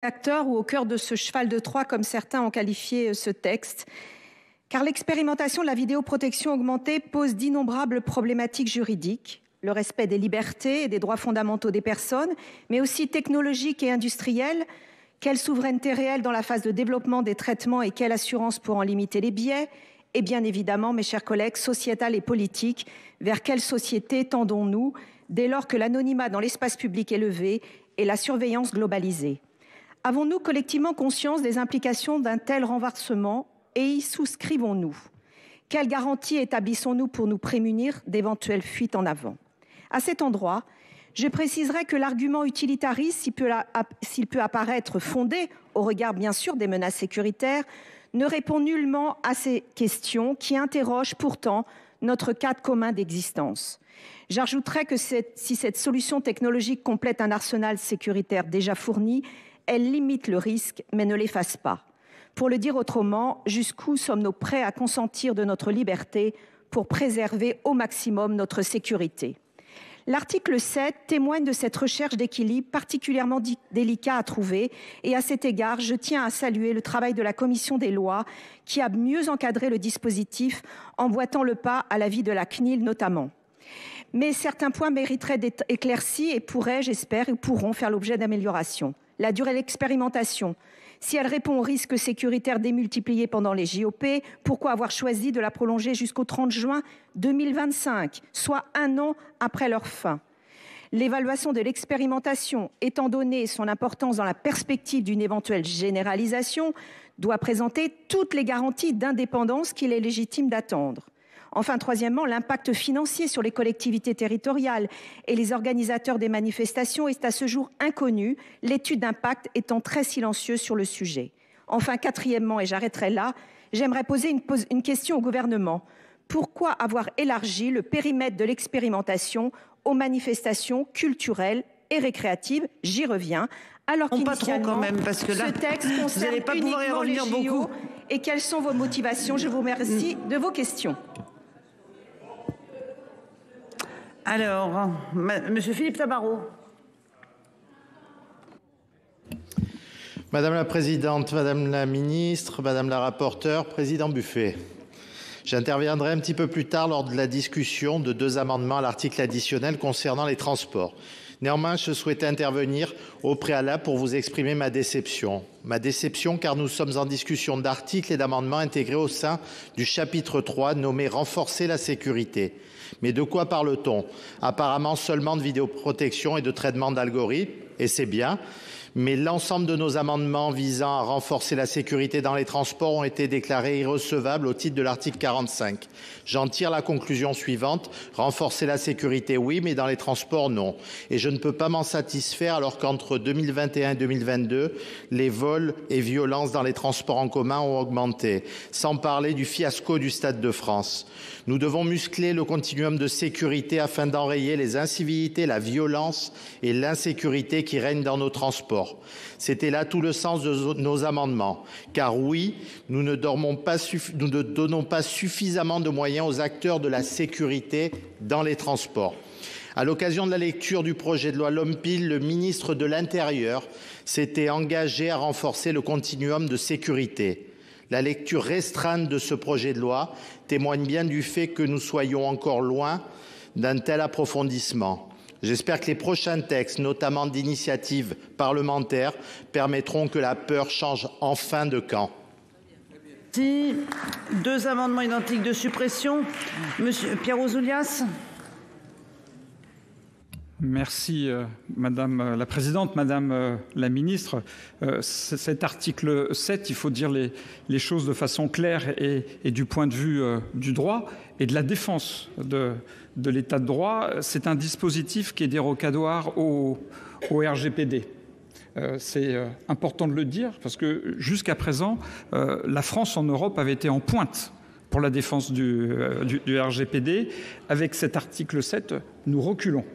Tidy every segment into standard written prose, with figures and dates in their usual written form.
acteur ou au cœur de ce cheval de Troie, comme certains ont qualifié ce texte. Car l'expérimentation de la vidéoprotection augmentée pose d'innombrables problématiques juridiques, le respect des libertés et des droits fondamentaux des personnes, mais aussi technologiques et industriels. Quelle souveraineté réelle dans la phase de développement des traitements et quelle assurance pour en limiter les biais? Et bien évidemment, mes chers collègues, sociétale et politique, vers quelle société tendons-nous dès lors que l'anonymat dans l'espace public est levé et la surveillance globalisée? Avons-nous collectivement conscience des implications d'un tel renversement et y souscrivons-nous? Quelles garanties établissons-nous pour nous prémunir d'éventuelles fuites en avant? À cet endroit, je préciserai que l'argument utilitariste, s'il peut apparaître fondé au regard bien sûr des menaces sécuritaires, ne répond nullement à ces questions qui interrogent pourtant notre cadre commun d'existence. J'ajouterai que si cette solution technologique complète un arsenal sécuritaire déjà fourni, elle limite le risque mais ne l'efface pas. Pour le dire autrement, jusqu'où sommes-nous prêts à consentir de notre liberté pour préserver au maximum notre sécurité? L'article 7 témoigne de cette recherche d'équilibre particulièrement délicat à trouver et à cet égard, je tiens à saluer le travail de la commission des lois qui a mieux encadré le dispositif en boitant le pas à l'avis de la CNIL notamment. Mais certains points mériteraient d'être éclaircis et pourraient, j'espère, ou pourront faire l'objet d'améliorations. La durée de l'expérimentation. Si elle répond aux risques sécuritaires démultipliés pendant les JOP, pourquoi avoir choisi de la prolonger jusqu'au 30 juin 2025, soit 1 an après leur fin? L'évaluation de l'expérimentation, étant donné son importance dans la perspective d'une éventuelle généralisation, doit présenter toutes les garanties d'indépendance qu'il est légitime d'attendre. Enfin, troisièmement, l'impact financier sur les collectivités territoriales et les organisateurs des manifestations est à ce jour inconnu, l'étude d'impact étant très silencieuse sur le sujet. Enfin, quatrièmement, et j'arrêterai là, j'aimerais poser une question au gouvernement. Pourquoi avoir élargi le périmètre de l'expérimentation aux manifestations culturelles et récréatives? J'y reviens. Alors qu'initialement, ce texte concerne uniquement les JO. Et quelles sont vos motivations? Je vous remercie de vos questions. Alors, Monsieur Philippe Tabarot. Madame la Présidente, Madame la Ministre, Madame la Rapporteure, Président Buffet. J'interviendrai un petit peu plus tard lors de la discussion de 2 amendements à l'article additionnel concernant les transports. Néanmoins, je souhaitais intervenir au préalable pour vous exprimer ma déception. Ma déception car nous sommes en discussion d'articles et d'amendements intégrés au sein du chapitre 3 nommé « Renforcer la sécurité ». Mais de quoi parle-t-on? Apparemment seulement de vidéoprotection et de traitement d'algorithmes, et c'est bien. Mais l'ensemble de nos amendements visant à renforcer la sécurité dans les transports ont été déclarés irrecevables au titre de l'article 45. J'en tire la conclusion suivante. Renforcer la sécurité, oui, mais dans les transports, non. Et je ne peux pas m'en satisfaire alors qu'entre 2021 et 2022, les vols et violences dans les transports en commun ont augmenté. Sans parler du fiasco du Stade de France. Nous devons muscler le continuum de sécurité afin d'enrayer les incivilités, la violence et l'insécurité qui règnent dans nos transports. C'était là tout le sens de nos amendements. Car oui, nous ne donnons pas suffisamment de moyens aux acteurs de la sécurité dans les transports. À l'occasion de la lecture du projet de loi LOMPIL, le ministre de l'Intérieur s'était engagé à renforcer le continuum de sécurité. La lecture restreinte de ce projet de loi témoigne bien du fait que nous soyons encore loin d'un tel approfondissement. J'espère que les prochains textes, notamment d'initiative parlementaire, permettront que la peur change enfin de camp. Merci. 2 amendements identiques de suppression. Monsieur Pierre Ouzoulias. Merci Madame la Présidente, Madame la Ministre. Cet article 7, il faut dire les choses de façon claire et du point de vue du droit et de la défense de l'état de droit. C'est un dispositif qui est dérogatoire au RGPD. C'est important de le dire parce que jusqu'à présent, la France en Europe avait été en pointe pour la défense du RGPD. Avec cet article 7, nous reculons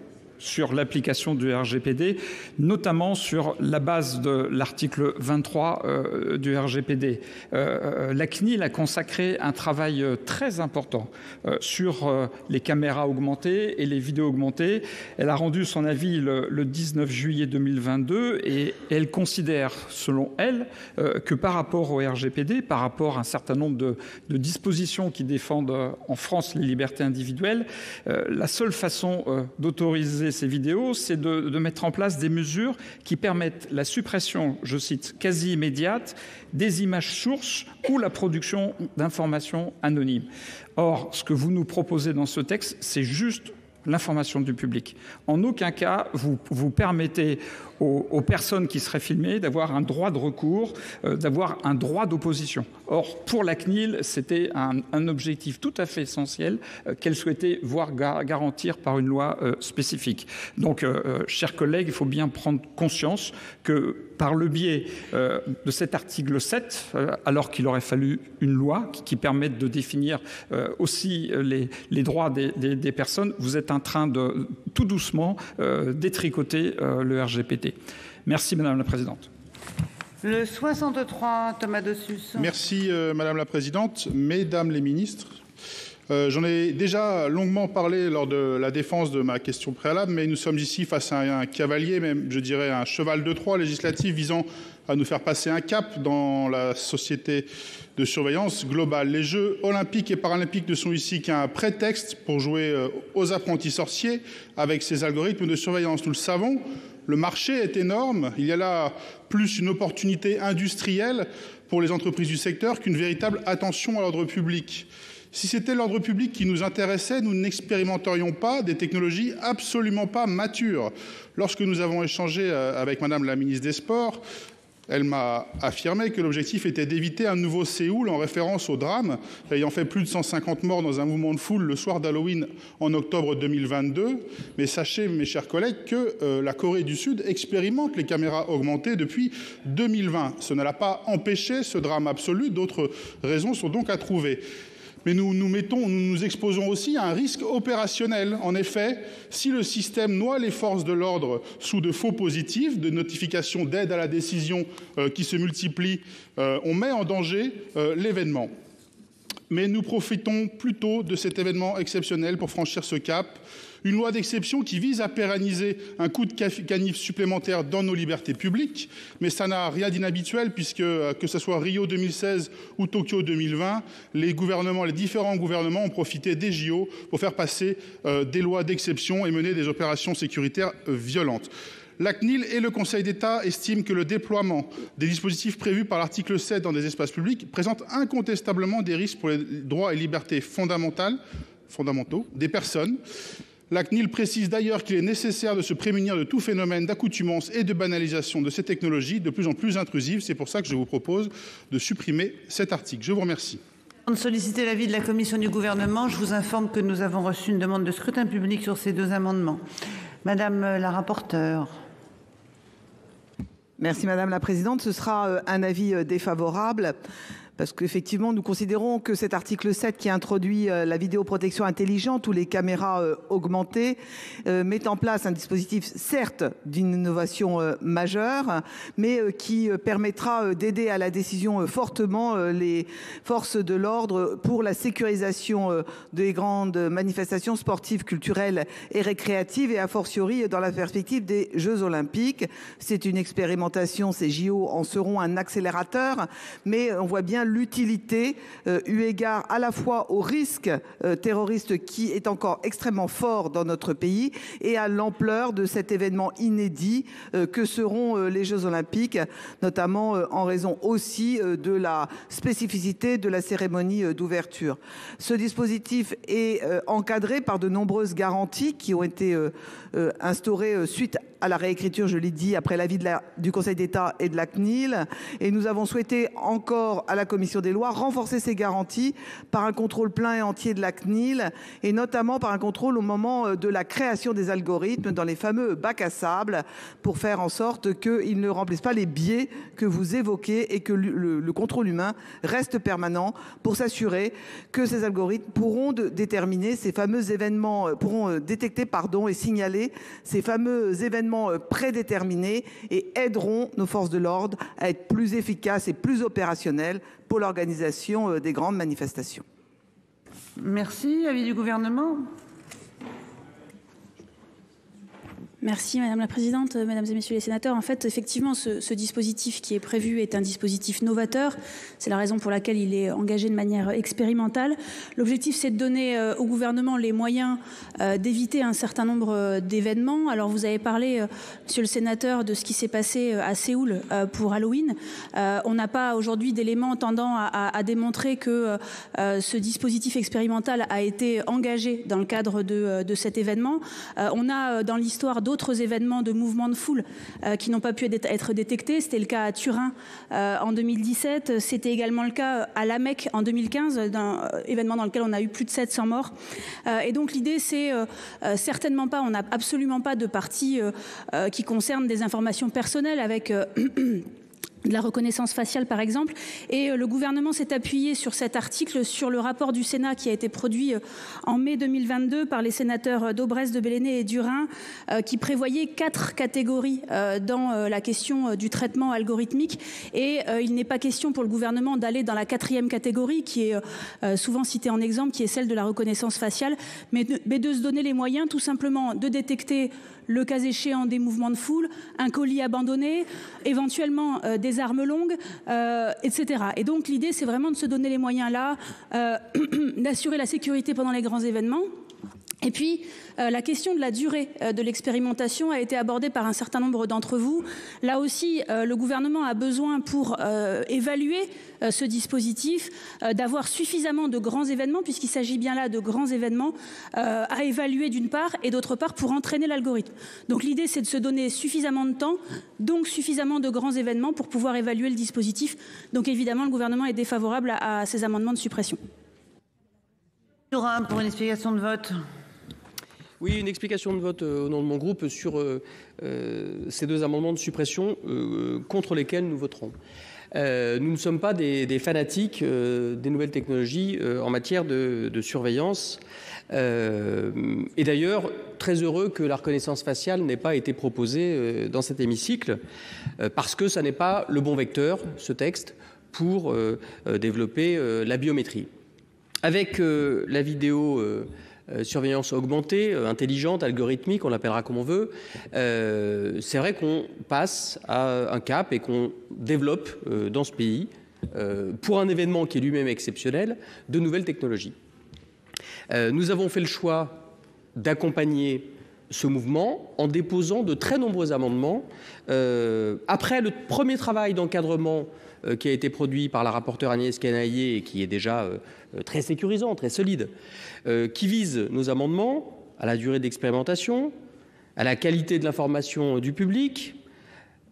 sur l'application du RGPD, notamment sur la base de l'article 23 du RGPD. La CNIL a consacré un travail très important sur les caméras augmentées et les vidéos augmentées. Elle a rendu son avis le 19 juillet 2022 et elle considère, selon elle, que par rapport au RGPD, par rapport à un certain nombre de dispositions qui défendent en France les libertés individuelles, la seule façon d'autoriser ces vidéos, c'est de mettre en place des mesures qui permettent la suppression, je cite, quasi immédiate des images sources ou la production d'informations anonymes. Or, ce que vous nous proposez dans ce texte, c'est juste l'information du public. En aucun cas, vous permettez aux personnes qui seraient filmées d'avoir un droit de recours, d'avoir un droit d'opposition. Or, pour la CNIL, c'était un objectif tout à fait essentiel qu'elle souhaitait voir garantir par une loi spécifique. Donc, chers collègues, il faut bien prendre conscience que par le biais de cet article 7, alors qu'il aurait fallu une loi qui permette de définir aussi les droits des personnes, vous êtes en train de, tout doucement, détricoter le RGPD. Merci, Madame la Présidente. Le 63, Thomas Dossus. Merci, Madame la Présidente. Mesdames les ministres, j'en ai déjà longuement parlé lors de la défense de ma question préalable, mais nous sommes ici face à un cavalier, même je dirais un cheval de Troie législatif visant à nous faire passer un cap dans la société de surveillance globale. Les Jeux olympiques et paralympiques ne sont ici qu'un prétexte pour jouer aux apprentis sorciers avec ces algorithmes de surveillance. Nous le savons, le marché est énorme. Il y a là plus une opportunité industrielle pour les entreprises du secteur qu'une véritable attention à l'ordre public. Si c'était l'ordre public qui nous intéressait, nous n'expérimenterions pas des technologies absolument pas matures. Lorsque nous avons échangé avec Madame la ministre des Sports, elle m'a affirmé que l'objectif était d'éviter un nouveau Séoul en référence au drame ayant fait plus de 150 morts dans un mouvement de foule le soir d'Halloween en octobre 2022. Mais sachez, mes chers collègues, que la Corée du Sud expérimente les caméras augmentées depuis 2020. Ce ne l'a pas empêché, ce drame absolu. D'autres raisons sont donc à trouver. Mais nous nous exposons aussi à un risque opérationnel. En effet, si le système noie les forces de l'ordre sous de faux positifs, de notifications d'aide à la décision qui se multiplient, on met en danger l'événement. Mais nous profitons plutôt de cet événement exceptionnel pour franchir ce cap. Une loi d'exception qui vise à pérenniser un coup de canif supplémentaire dans nos libertés publiques. Mais ça n'a rien d'inhabituel puisque, que ce soit Rio 2016 ou Tokyo 2020, les différents gouvernements ont profité des JO pour faire passer des lois d'exception et mener des opérations sécuritaires violentes. La CNIL et le Conseil d'État estiment que le déploiement des dispositifs prévus par l'article 7 dans des espaces publics présente incontestablement des risques pour les droits et libertés fondamentaux des personnes. La CNIL précise d'ailleurs qu'il est nécessaire de se prémunir de tout phénomène d'accoutumance et de banalisation de ces technologies de plus en plus intrusives. C'est pour ça que je vous propose de supprimer cet article. Je vous remercie. Avant de solliciter l'avis de la commission du gouvernement, je vous informe que nous avons reçu une demande de scrutin public sur ces deux amendements. Madame la rapporteure. Merci Madame la Présidente. Ce sera un avis défavorable. Parce qu'effectivement, nous considérons que cet article 7 qui introduit la vidéoprotection intelligente ou les caméras augmentées met en place un dispositif, certes, d'une innovation majeure, mais qui permettra d'aider à la décision fortement les forces de l'ordre pour la sécurisation des grandes manifestations sportives, culturelles et récréatives et a fortiori dans la perspective des Jeux Olympiques. C'est une expérimentation, ces JO en seront un accélérateur, mais on voit bien l'utilité eu égard à la fois au risque terroriste qui est encore extrêmement fort dans notre pays et à l'ampleur de cet événement inédit que seront les Jeux Olympiques, notamment en raison aussi de la spécificité de la cérémonie d'ouverture. Ce dispositif est encadré par de nombreuses garanties qui ont été instaurées suite à la réécriture, je l'ai dit, après l'avis du Conseil d'État et de la CNIL. Et nous avons souhaité encore à la Commission des lois renforcer ces garanties par un contrôle plein et entier de la CNIL et notamment par un contrôle au moment de la création des algorithmes dans les fameux bacs à sable pour faire en sorte qu'ils ne remplissent pas les biais que vous évoquez et que le contrôle humain reste permanent pour s'assurer que ces algorithmes pourront déterminer ces fameux événements, pourront détecter et signaler ces fameux événements prédéterminés et aideront nos forces de l'ordre à être plus efficaces et plus opérationnelles pour l'organisation des grandes manifestations. Merci. Avis du gouvernement. Merci Madame la Présidente, Mesdames et Messieurs les sénateurs. En fait, effectivement, ce dispositif qui est prévu est un dispositif novateur. C'est la raison pour laquelle il est engagé de manière expérimentale. L'objectif, c'est de donner au gouvernement les moyens d'éviter un certain nombre d'événements. Alors, vous avez parlé, Monsieur le Sénateur, de ce qui s'est passé à Séoul pour Halloween. On n'a pas aujourd'hui d'éléments tendant à démontrer que ce dispositif expérimental a été engagé dans le cadre de cet événement. On a dans l'histoire d'autres événements de mouvements de foule qui n'ont pas pu être détectés. C'était le cas à Turin en 2017. C'était également le cas à La Mecque en 2015, d'un événement dans lequel on a eu plus de 700 morts. Et donc l'idée, c'est certainement pas, on n'a absolument pas de partie qui concerne des informations personnelles avec de la reconnaissance faciale, par exemple. Et le gouvernement s'est appuyé sur cet article, sur le rapport du Sénat qui a été produit en mai 2022 par les sénateurs Daubresse, de Belenet et Durin, qui prévoyait 4 catégories dans la question du traitement algorithmique. Et il n'est pas question pour le gouvernement d'aller dans la 4e catégorie, qui est souvent citée en exemple, qui est celle de la reconnaissance faciale, mais de se donner les moyens tout simplement de détecter le cas échéant des mouvements de foule, un colis abandonné, éventuellement des armes longues, etc. Et donc l'idée, c'est vraiment de se donner les moyens là, d'assurer la sécurité pendant les grands événements. Et puis, la question de la durée de l'expérimentation a été abordée par un certain nombre d'entre vous. Là aussi, le gouvernement a besoin pour évaluer ce dispositif d'avoir suffisamment de grands événements, puisqu'il s'agit bien là de grands événements, à évaluer d'une part, et d'autre part pour entraîner l'algorithme. Donc l'idée, c'est de se donner suffisamment de temps, donc suffisamment de grands événements pour pouvoir évaluer le dispositif. Donc évidemment, le gouvernement est défavorable à ces amendements de suppression. Pour une explication de vote. Oui, une explication de vote au nom de mon groupe sur ces 2 amendements de suppression contre lesquels nous voterons. Nous ne sommes pas des fanatiques des nouvelles technologies en matière de surveillance. Et d'ailleurs, très heureux que la reconnaissance faciale n'ait pas été proposée dans cet hémicycle, parce que ça n'est pas le bon vecteur, ce texte, pour développer la biométrie. Avec la vidéo surveillance augmentée, intelligente, algorithmique, on l'appellera comme on veut, c'est vrai qu'on passe à un cap et qu'on développe dans ce pays, pour un événement qui est lui-même exceptionnel, de nouvelles technologies. Nous avons fait le choix d'accompagner ce mouvement en déposant de très nombreux amendements. Après le premier travail d'encadrement qui a été produit par la rapporteure Agnès Canayer et qui est déjà très sécurisant, très solide, qui vise nos amendements à la durée d'expérimentation, à la qualité de l'information du public,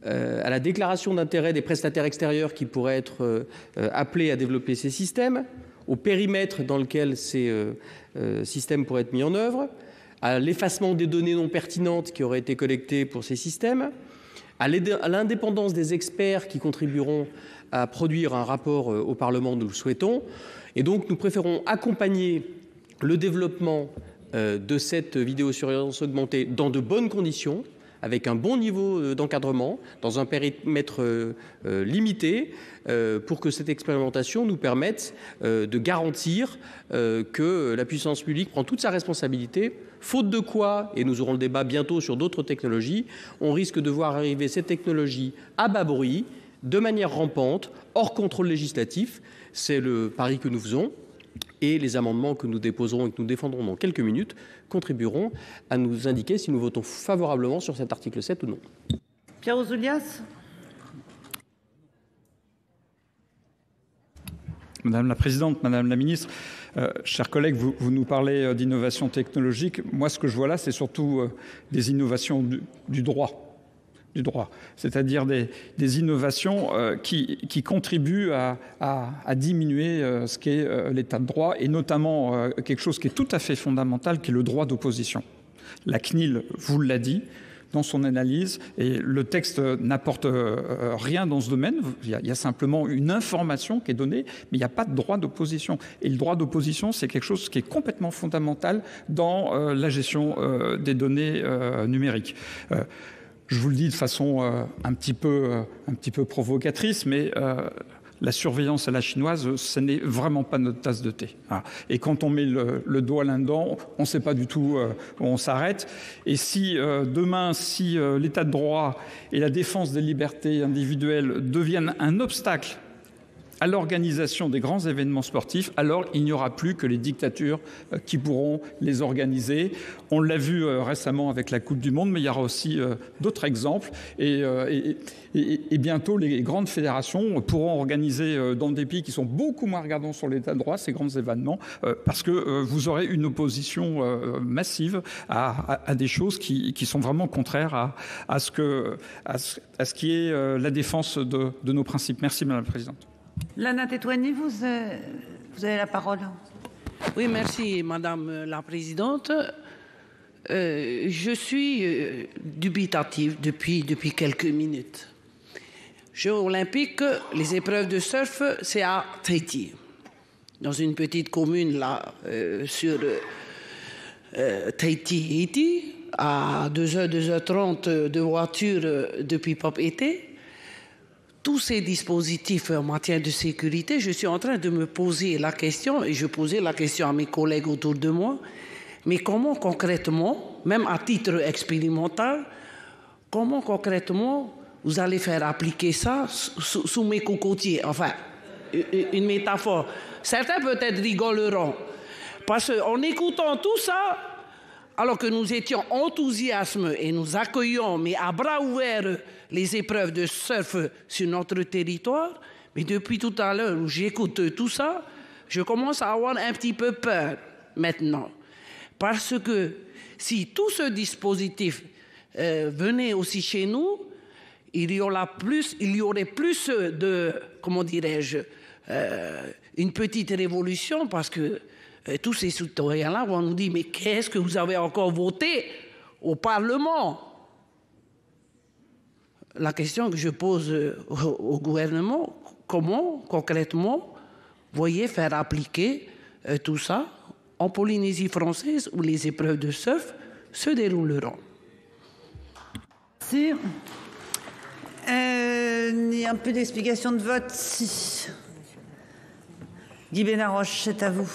à la déclaration d'intérêt des prestataires extérieurs qui pourraient être appelés à développer ces systèmes, au périmètre dans lequel ces systèmes pourraient être mis en œuvre, à l'effacement des données non pertinentes qui auraient été collectées pour ces systèmes, à l'indépendance des experts qui contribueront à produire un rapport au Parlement, nous le souhaitons. Et donc, nous préférons accompagner le développement de cette vidéosurveillance augmentée dans de bonnes conditions, avec un bon niveau d'encadrement, dans un périmètre limité, pour que cette expérimentation nous permette de garantir que la puissance publique prend toute sa responsabilité, faute de quoi, et nous aurons le débat bientôt sur d'autres technologies, on risque de voir arriver cette technologie à bas bruit, de manière rampante, hors contrôle législatif. C'est le pari que nous faisons. Et les amendements que nous déposerons et que nous défendrons dans quelques minutes contribueront à nous indiquer si nous votons favorablement sur cet article 7 ou non. Pierre Ouzoulias. Madame la Présidente, Madame la Ministre, chers collègues, vous nous parlez d'innovation technologique. Moi, ce que je vois là, c'est surtout des innovations du droit. C'est-à-dire des innovations qui contribuent à diminuer ce qu'est l'état de droit, et notamment quelque chose qui est tout à fait fondamental, qui est le droit d'opposition. La CNIL vous l'a dit dans son analyse, et le texte n'apporte rien dans ce domaine. Il y a simplement une information qui est donnée, mais il n'y a pas de droit d'opposition. Et le droit d'opposition, c'est quelque chose qui est complètement fondamental dans la gestion des données numériques. Je vous le dis de façon un petit peu provocatrice, mais la surveillance à la chinoise, ce n'est vraiment pas notre tasse de thé. Voilà. Et quand on met le doigt là-dedans, on ne sait pas du tout où on s'arrête. Et si demain, si l'état de droit et la défense des libertés individuelles deviennent un obstacle à l'organisation des grands événements sportifs, alors il n'y aura plus que les dictatures qui pourront les organiser. On l'a vu récemment avec la Coupe du Monde, mais il y aura aussi d'autres exemples. Et bientôt, les grandes fédérations pourront organiser dans des pays qui sont beaucoup moins regardants sur l'état de droit ces grands événements, parce que vous aurez une opposition massive à des choses qui sont vraiment contraires à ce qui est la défense de nos principes. Merci, Madame la Présidente. Lana Tetuani, vous avez la parole. Oui, merci Madame la Présidente. Je suis dubitative depuis quelques minutes. Jeux olympiques, les épreuves de surf, c'est à Tahiti, dans une petite commune là, sur Tahiti, à 2h30 de voiture depuis Papeete. Tous ces dispositifs en matière de sécurité, je suis en train de me poser la question, et je posais la question à mes collègues autour de moi, mais comment concrètement, même à titre expérimental, comment concrètement vous allez faire appliquer ça sous mes cocotiers? Enfin, une métaphore. Certains peut-être rigoleront, parce qu'en écoutant tout ça, alors que nous étions enthousiastes et nous accueillons, mais à bras ouverts, les épreuves de surf sur notre territoire, mais depuis tout à l'heure où j'écoute tout ça, je commence à avoir un petit peu peur maintenant. Parce que si tout ce dispositif venait aussi chez nous, il y aurait plus de, comment dirais-je, une petite révolution, parce que tous ces citoyens-là vont nous dire, mais qu'est-ce que vous avez encore voté au Parlement? La question que je pose au gouvernement, comment concrètement voyez faire appliquer tout ça en Polynésie française où les épreuves de surf se dérouleront? Merci. Il y a un peu d'explication de vote. Si. Guy Benaroche, c'est à vous.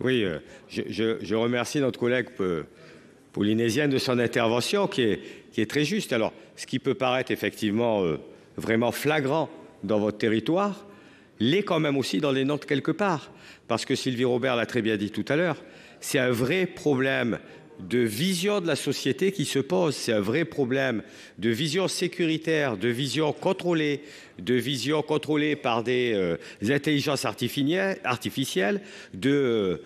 Oui, je remercie notre collègue polynésienne de son intervention qui est très juste. Alors, ce qui peut paraître effectivement vraiment flagrant dans votre territoire, l'est quand même aussi dans les nôtres quelque part. Parce que Sylvie Robert l'a très bien dit tout à l'heure, c'est un vrai problème de vision de la société qui se pose. C'est un vrai problème de vision sécuritaire, de vision contrôlée par des intelligences artificielles, de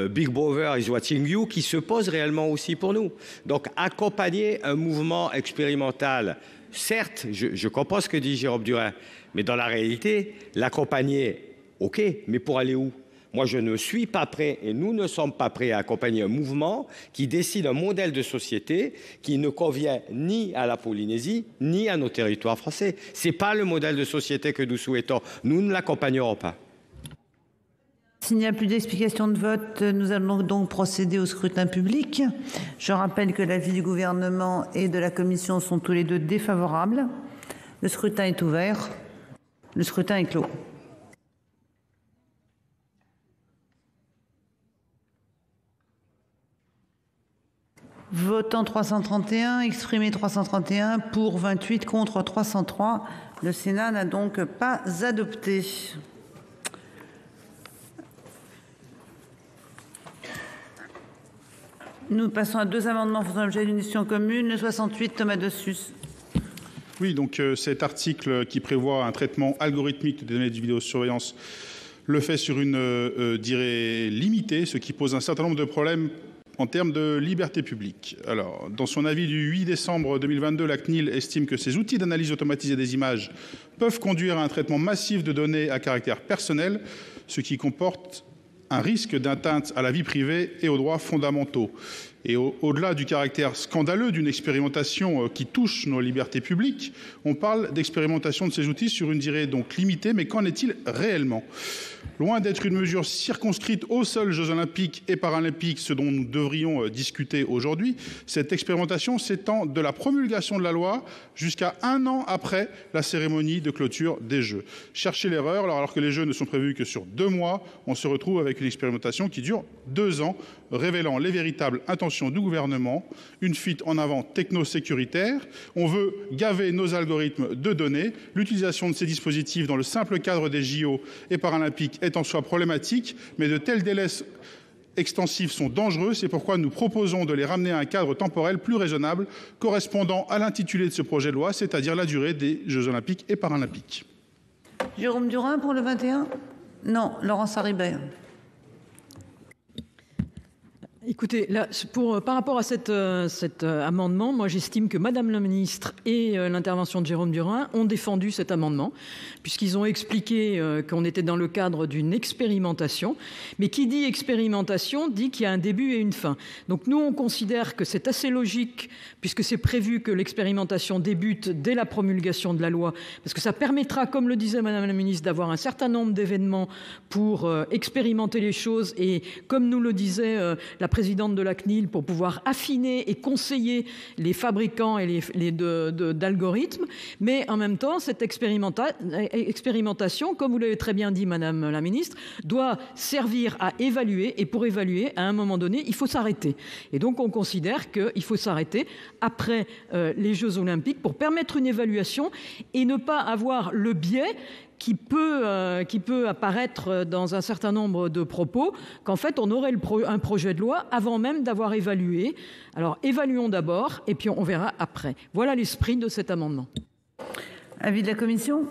Big Brother is watching you, qui se pose réellement aussi pour nous. Donc accompagner un mouvement expérimental, certes, je comprends ce que dit Jérôme Durin, mais dans la réalité, l'accompagner, ok, mais pour aller où? Moi, je ne suis pas prêt et nous ne sommes pas prêts à accompagner un mouvement qui décide un modèle de société qui ne convient ni à la Polynésie, ni à nos territoires français. Ce n'est pas le modèle de société que nous souhaitons. Nous ne l'accompagnerons pas. S'il n'y a plus d'explications de vote, nous allons donc procéder au scrutin public. Je rappelle que l'avis du gouvernement et de la commission sont tous les deux défavorables. Le scrutin est ouvert. Le scrutin est clos. Votant 331, exprimé 331, pour 28, contre 303. Le Sénat n'a donc pas adopté. Nous passons à deux amendements faisant l'objet d'une discussion commune. Le 68, Thomas Dossus. Oui, donc cet article qui prévoit un traitement algorithmique des données de vidéosurveillance le fait sur une durée limitée, ce qui pose un certain nombre de problèmes en termes de liberté publique. Alors, dans son avis du 8 décembre 2022, la CNIL estime que ces outils d'analyse automatisée des images peuvent conduire à un traitement massif de données à caractère personnel, ce qui comporte un risque d'atteinte à la vie privée et aux droits fondamentaux. Et au-delà du caractère scandaleux d'une expérimentation qui touche nos libertés publiques, on parle d'expérimentation de ces outils sur une durée donc limitée, mais qu'en est-il réellement ? Loin d'être une mesure circonscrite aux seuls Jeux olympiques et paralympiques, ce dont nous devrions discuter aujourd'hui, cette expérimentation s'étend de la promulgation de la loi jusqu'à 1 an après la cérémonie de clôture des Jeux. Cherchez l'erreur, alors que les Jeux ne sont prévus que sur 2 mois, on se retrouve avec une expérimentation qui dure 2 ans, révélant les véritables intentions du gouvernement, une fuite en avant techno-sécuritaire. On veut gaver nos algorithmes de données. L'utilisation de ces dispositifs dans le simple cadre des JO et paralympiques est en soi problématique, mais de tels délais extensifs sont dangereux. C'est pourquoi nous proposons de les ramener à un cadre temporel plus raisonnable, correspondant à l'intitulé de ce projet de loi, c'est-à-dire la durée des Jeux olympiques et paralympiques. Jérôme Durain pour le 21 ? Non, Laurence Harribey. Écoutez, là, par rapport à cet amendement, moi j'estime que Madame la Ministre et l'intervention de Jérôme Durain ont défendu cet amendement, puisqu'ils ont expliqué qu'on était dans le cadre d'une expérimentation. Mais qui dit expérimentation dit qu'il y a un début et une fin. Donc nous, on considère que c'est assez logique, puisque c'est prévu que l'expérimentation débute dès la promulgation de la loi, parce que ça permettra, comme le disait Madame la Ministre, d'avoir un certain nombre d'événements pour expérimenter les choses. Et comme nous le disait la présidente de la CNIL, pour pouvoir affiner et conseiller les fabricants et d'algorithmes. Mais en même temps, cette expérimentation, comme vous l'avez très bien dit, Madame la Ministre, doit servir à évaluer. Et pour évaluer, à un moment donné, il faut s'arrêter. Et donc, on considère qu'il faut s'arrêter après les Jeux Olympiques pour permettre une évaluation et ne pas avoir le biais qui peut apparaître dans un certain nombre de propos, qu'en fait, on aurait un projet de loi avant même d'avoir évalué. Alors, évaluons d'abord, et puis on verra après. Voilà l'esprit de cet amendement. Avis de la commission ?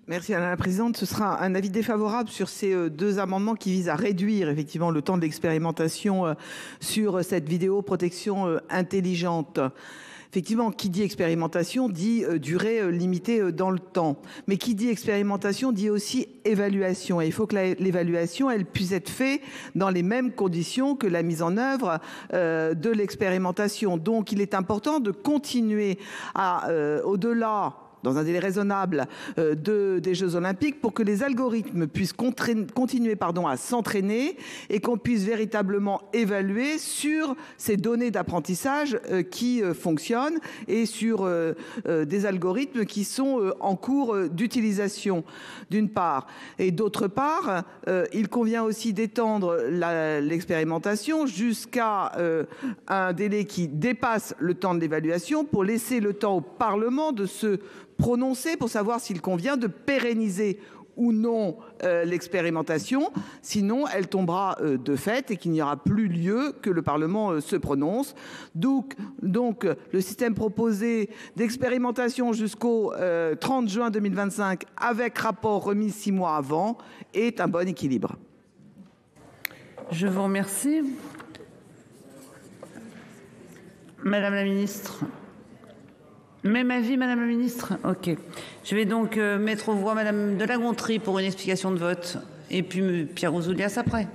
Merci Madame la Présidente. Ce sera un avis défavorable sur ces 2 amendements qui visent à réduire effectivement le temps de l'expérimentation sur cette vidéoprotection intelligente. Effectivement, qui dit expérimentation dit durée limitée dans le temps. Mais qui dit expérimentation dit aussi évaluation. Et il faut que l'évaluation, elle puisse être faite dans les mêmes conditions que la mise en œuvre de l'expérimentation. Donc, il est important de continuer à, au-delà, dans un délai raisonnable des Jeux Olympiques, pour que les algorithmes puissent continuer à s'entraîner et qu'on puisse véritablement évaluer sur ces données d'apprentissage qui fonctionnent et sur des algorithmes qui sont en cours d'utilisation, d'une part. Et d'autre part, il convient aussi d'étendre l'expérimentation jusqu'à un délai qui dépasse le temps de l'évaluation pour laisser le temps au Parlement de se prononcer pour savoir s'il convient de pérenniser ou non l'expérimentation. Sinon, elle tombera de fait et qu'il n'y aura plus lieu que le Parlement se prononce. Donc, le système proposé d'expérimentation jusqu'au 30 juin 2025 avec rapport remis 6 mois avant est un bon équilibre. Je vous remercie. Madame la Ministre. Même avis, Madame la Ministre ? Ok. Je vais donc mettre aux voix Madame de La Gontrie pour une explication de vote. Et puis Pierre Ouzoulias après.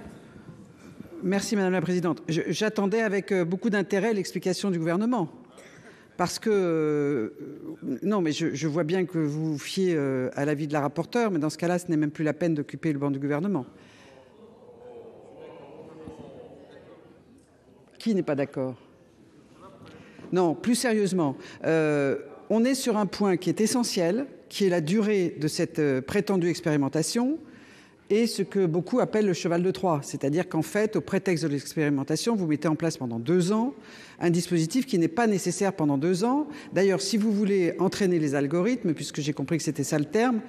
Merci Madame la Présidente. J'attendais avec beaucoup d'intérêt l'explication du gouvernement. Parce que, non mais je vois bien que vous vous fiez à l'avis de la rapporteure, mais dans ce cas-là, ce n'est même plus la peine d'occuper le banc du gouvernement. Qui n'est pas d'accord ? Non, plus sérieusement, on est sur un point qui est essentiel, qui est la durée de cette prétendue expérimentation et ce que beaucoup appellent le cheval de Troie. C'est-à-dire qu'en fait, au prétexte de l'expérimentation, vous mettez en place pendant 2 ans un dispositif qui n'est pas nécessaire pendant 2 ans. D'ailleurs, si vous voulez entraîner les algorithmes, puisque j'ai compris que c'était ça le terme,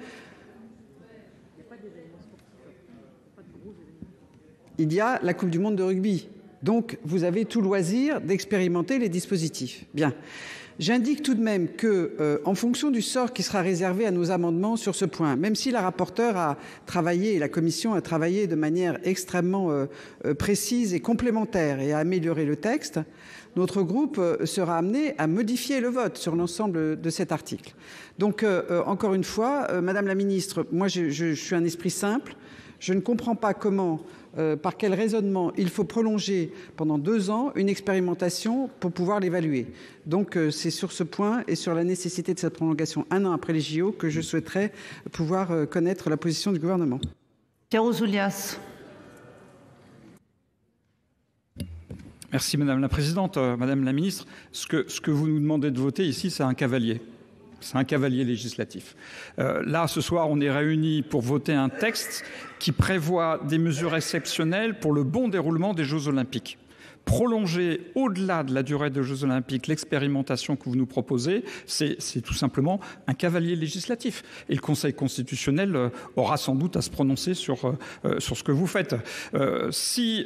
il y a la Coupe du monde de rugby. Donc, vous avez tout loisir d'expérimenter les dispositifs. Bien. J'indique tout de même que, en fonction du sort qui sera réservé à nos amendements sur ce point, même si la rapporteure a travaillé et la commission a travaillé de manière extrêmement précise et complémentaire et a amélioré le texte, notre groupe sera amené à modifier le vote sur l'ensemble de cet article. Donc, encore une fois, Madame la Ministre, moi je suis un esprit simple. Je ne comprends pas comment, par quel raisonnement, il faut prolonger pendant 2 ans une expérimentation pour pouvoir l'évaluer. Donc, c'est sur ce point et sur la nécessité de cette prolongation 1 an après les JO que je souhaiterais pouvoir connaître la position du gouvernement. Pierre Ouzoulias. Merci Madame la Présidente. Madame la Ministre, ce que vous nous demandez de voter ici, c'est un cavalier. C'est un cavalier législatif. Là, ce soir, on est réunis pour voter un texte qui prévoit des mesures exceptionnelles pour le bon déroulement des Jeux Olympiques. Prolonger au-delà de la durée des Jeux Olympiques l'expérimentation que vous nous proposez, c'est tout simplement un cavalier législatif. Et le Conseil constitutionnel aura sans doute à se prononcer sur ce que vous faites. Si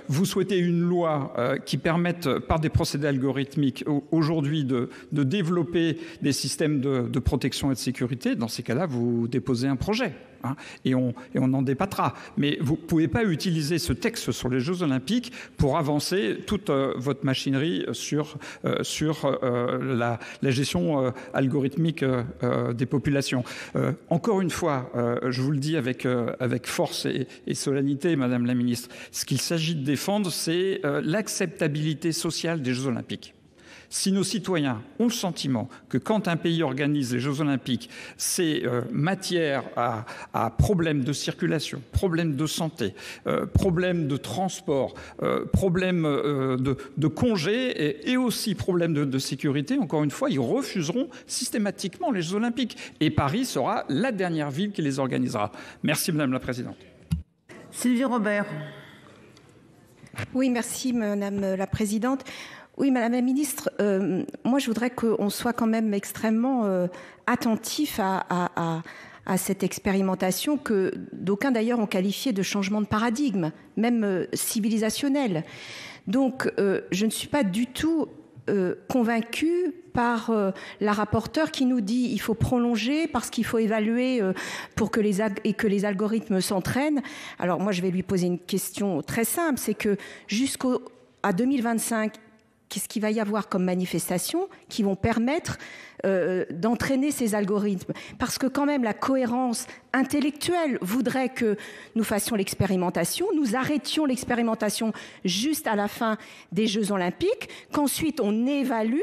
vous souhaitez une loi qui permette, par des procédés algorithmiques, aujourd'hui de développer des systèmes de protection et de sécurité, dans ces cas-là, vous déposez un projet. Hein, et on en débattra. Mais vous ne pouvez pas utiliser ce texte sur les Jeux Olympiques pour avancer toute votre machinerie sur la gestion algorithmique des populations. Encore une fois, je vous le dis avec force et solennité, Madame la Ministre, ce qu'il s'agit de défendre, c'est l'acceptabilité sociale des Jeux Olympiques. Si nos citoyens ont le sentiment que quand un pays organise les Jeux Olympiques, c'est matière à problèmes de circulation, problèmes de santé, problèmes de transport, problèmes de congés et aussi problèmes de sécurité, encore une fois, ils refuseront systématiquement les Jeux Olympiques. Et Paris sera la dernière ville qui les organisera. Merci Madame la Présidente. Sylvie Robert. Oui, merci Madame la Présidente. Oui, Madame la Ministre, moi je voudrais qu'on soit quand même extrêmement attentif à cette expérimentation que d'aucuns d'ailleurs ont qualifiée de changement de paradigme, même civilisationnel. Donc je ne suis pas du tout convaincue par la rapporteure qui nous dit il faut prolonger parce qu'il faut évaluer pour que les algorithmes s'entraînent. Alors moi je vais lui poser une question très simple, c'est que jusqu'à 2025, qu'est-ce qu'il va y avoir comme manifestations qui vont permettre d'entraîner ces algorithmes? Parce que quand même la cohérence intellectuelle voudrait que nous fassions l'expérimentation, nous arrêtions l'expérimentation juste à la fin des Jeux Olympiques, qu'ensuite on évalue,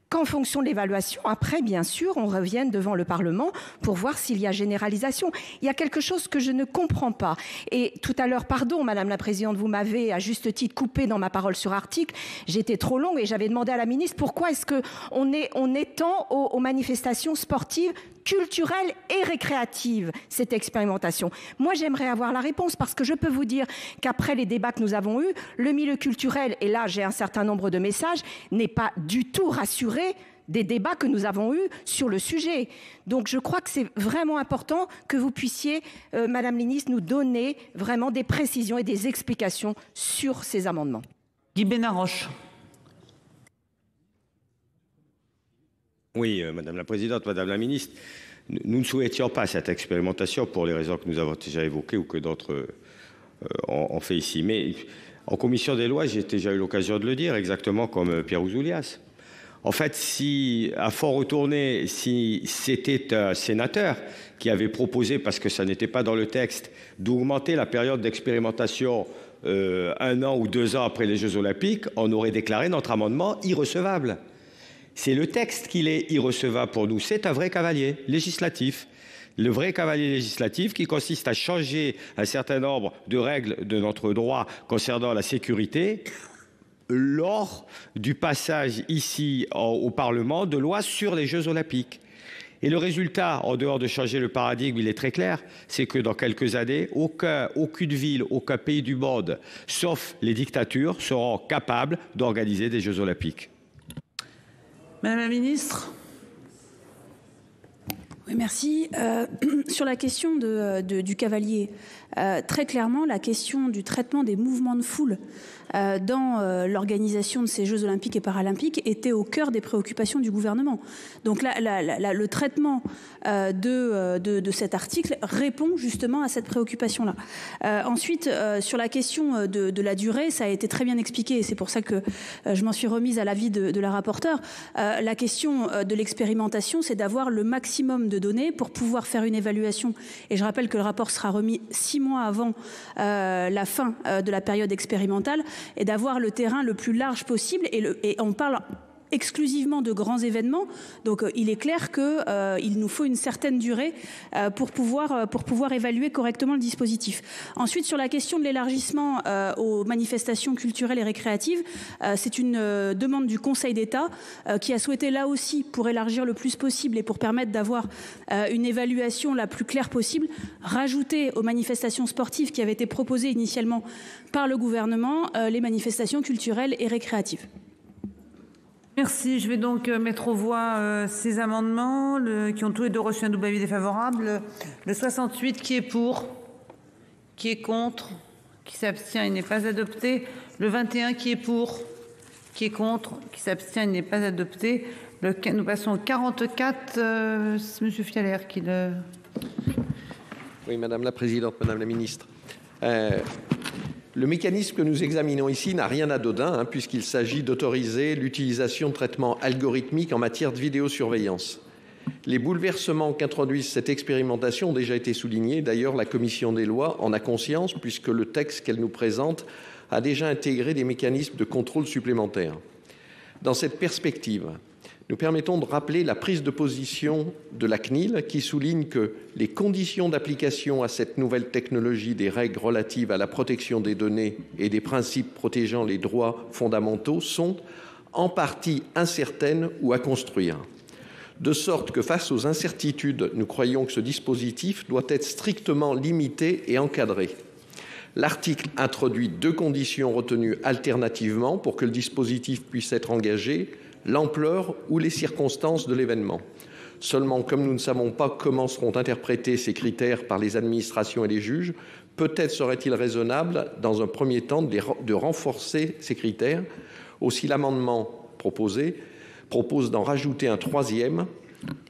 qu'en fonction de l'évaluation, après, bien sûr, on revienne devant le Parlement pour voir s'il y a généralisation. Il y a quelque chose que je ne comprends pas. Et tout à l'heure, pardon, Madame la Présidente, vous m'avez à juste titre coupé dans ma parole sur article. J'étais trop longue et j'avais demandé à la ministre pourquoi est-ce qu'on étend aux manifestations sportives, culturelle et récréative, cette expérimentation. Moi, j'aimerais avoir la réponse parce que je peux vous dire qu'après les débats que nous avons eus, le milieu culturel, et là j'ai un certain nombre de messages, n'est pas du tout rassuré des débats que nous avons eus sur le sujet. Donc je crois que c'est vraiment important que vous puissiez, Madame la Ministre, nous donner vraiment des précisions et des explications sur ces amendements. Guy Benarroche. Oui, Madame la Présidente, Madame la Ministre, nous ne souhaitions pas cette expérimentation pour les raisons que nous avons déjà évoquées ou que d'autres ont fait ici. Mais en commission des lois, j'ai déjà eu l'occasion de le dire, exactement comme Pierre Ouzoulias. En fait, si, à fort retourner, si c'était un sénateur qui avait proposé, parce que ça n'était pas dans le texte, d'augmenter la période d'expérimentation 1 an ou 2 ans après les Jeux Olympiques, on aurait déclaré notre amendement irrecevable. C'est le texte qu'il est irrecevable pour nous. C'est un vrai cavalier législatif. Le vrai cavalier législatif qui consiste à changer un certain nombre de règles de notre droit concernant la sécurité lors du passage ici au Parlement de lois sur les Jeux Olympiques. Et le résultat, en dehors de changer le paradigme, il est très clair, c'est que dans quelques années, aucune ville, aucun pays du monde, sauf les dictatures, seront capables d'organiser des Jeux Olympiques. Madame la Ministre. Oui, merci. Sur la question du cavalier, très clairement, la question du traitement des mouvements de foule dans l'organisation de ces Jeux olympiques et paralympiques était au cœur des préoccupations du gouvernement. Donc là, le traitement de cet article répond justement à cette préoccupation-là. Ensuite, sur la question de la durée, ça a été très bien expliqué et c'est pour ça que je m'en suis remise à l'avis de la rapporteure. La question de l'expérimentation, c'est d'avoir le maximum de données pour pouvoir faire une évaluation. Et je rappelle que le rapport sera remis 6 mois avant la fin de la période expérimentale et d'avoir le terrain le plus large possible. Et on parle exclusivement de grands événements. Donc il est clair qu'il nous faut une certaine durée pour pouvoir évaluer correctement le dispositif. Ensuite, sur la question de l'élargissement aux manifestations culturelles et récréatives, c'est une demande du Conseil d'État qui a souhaité là aussi, pour élargir le plus possible et pour permettre d'avoir une évaluation la plus claire possible, rajouter aux manifestations sportives qui avaient été proposées initialement par le gouvernement les manifestations culturelles et récréatives. Merci. Je vais donc mettre aux voix ces amendements qui ont tous les deux reçu un double avis défavorable. Le 68 qui est pour, qui est contre, qui s'abstient, il n'est pas adopté. Le 21 qui est pour, qui est contre, qui s'abstient, il n'est pas adopté. Nous passons au 44. Monsieur Fialer qui le... Oui, Madame la Présidente, Madame la Ministre. Le mécanisme que nous examinons ici n'a rien d'anodin, puisqu'il s'agit d'autoriser l'utilisation de traitements algorithmiques en matière de vidéosurveillance. Les bouleversements qu'introduit cette expérimentation ont déjà été soulignés. D'ailleurs, la Commission des lois en a conscience, puisque le texte qu'elle nous présente a déjà intégré des mécanismes de contrôle supplémentaires. Dans cette perspective, nous permettons de rappeler la prise de position de la CNIL qui souligne que les conditions d'application à cette nouvelle technologie des règles relatives à la protection des données et des principes protégeant les droits fondamentaux sont en partie incertaines ou à construire. De sorte que face aux incertitudes, nous croyons que ce dispositif doit être strictement limité et encadré. L'article introduit 2 conditions retenues alternativement pour que le dispositif puisse être engagé: l'ampleur ou les circonstances de l'événement. Seulement, comme nous ne savons pas comment seront interprétés ces critères par les administrations et les juges, peut-être serait-il raisonnable, dans un premier temps, de renforcer ces critères. Aussi, l'amendement propose d'en rajouter un 3e,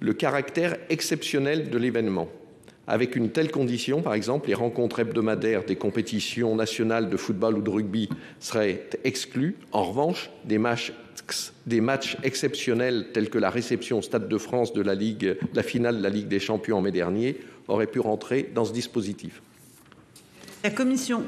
le caractère exceptionnel de l'événement. Avec une telle condition, par exemple, les rencontres hebdomadaires des compétitions nationales de football ou de rugby seraient exclues. En revanche, des matchs exceptionnels tels que la réception au Stade de France de la finale de la Ligue des Champions en mai dernier auraient pu rentrer dans ce dispositif. La Commission.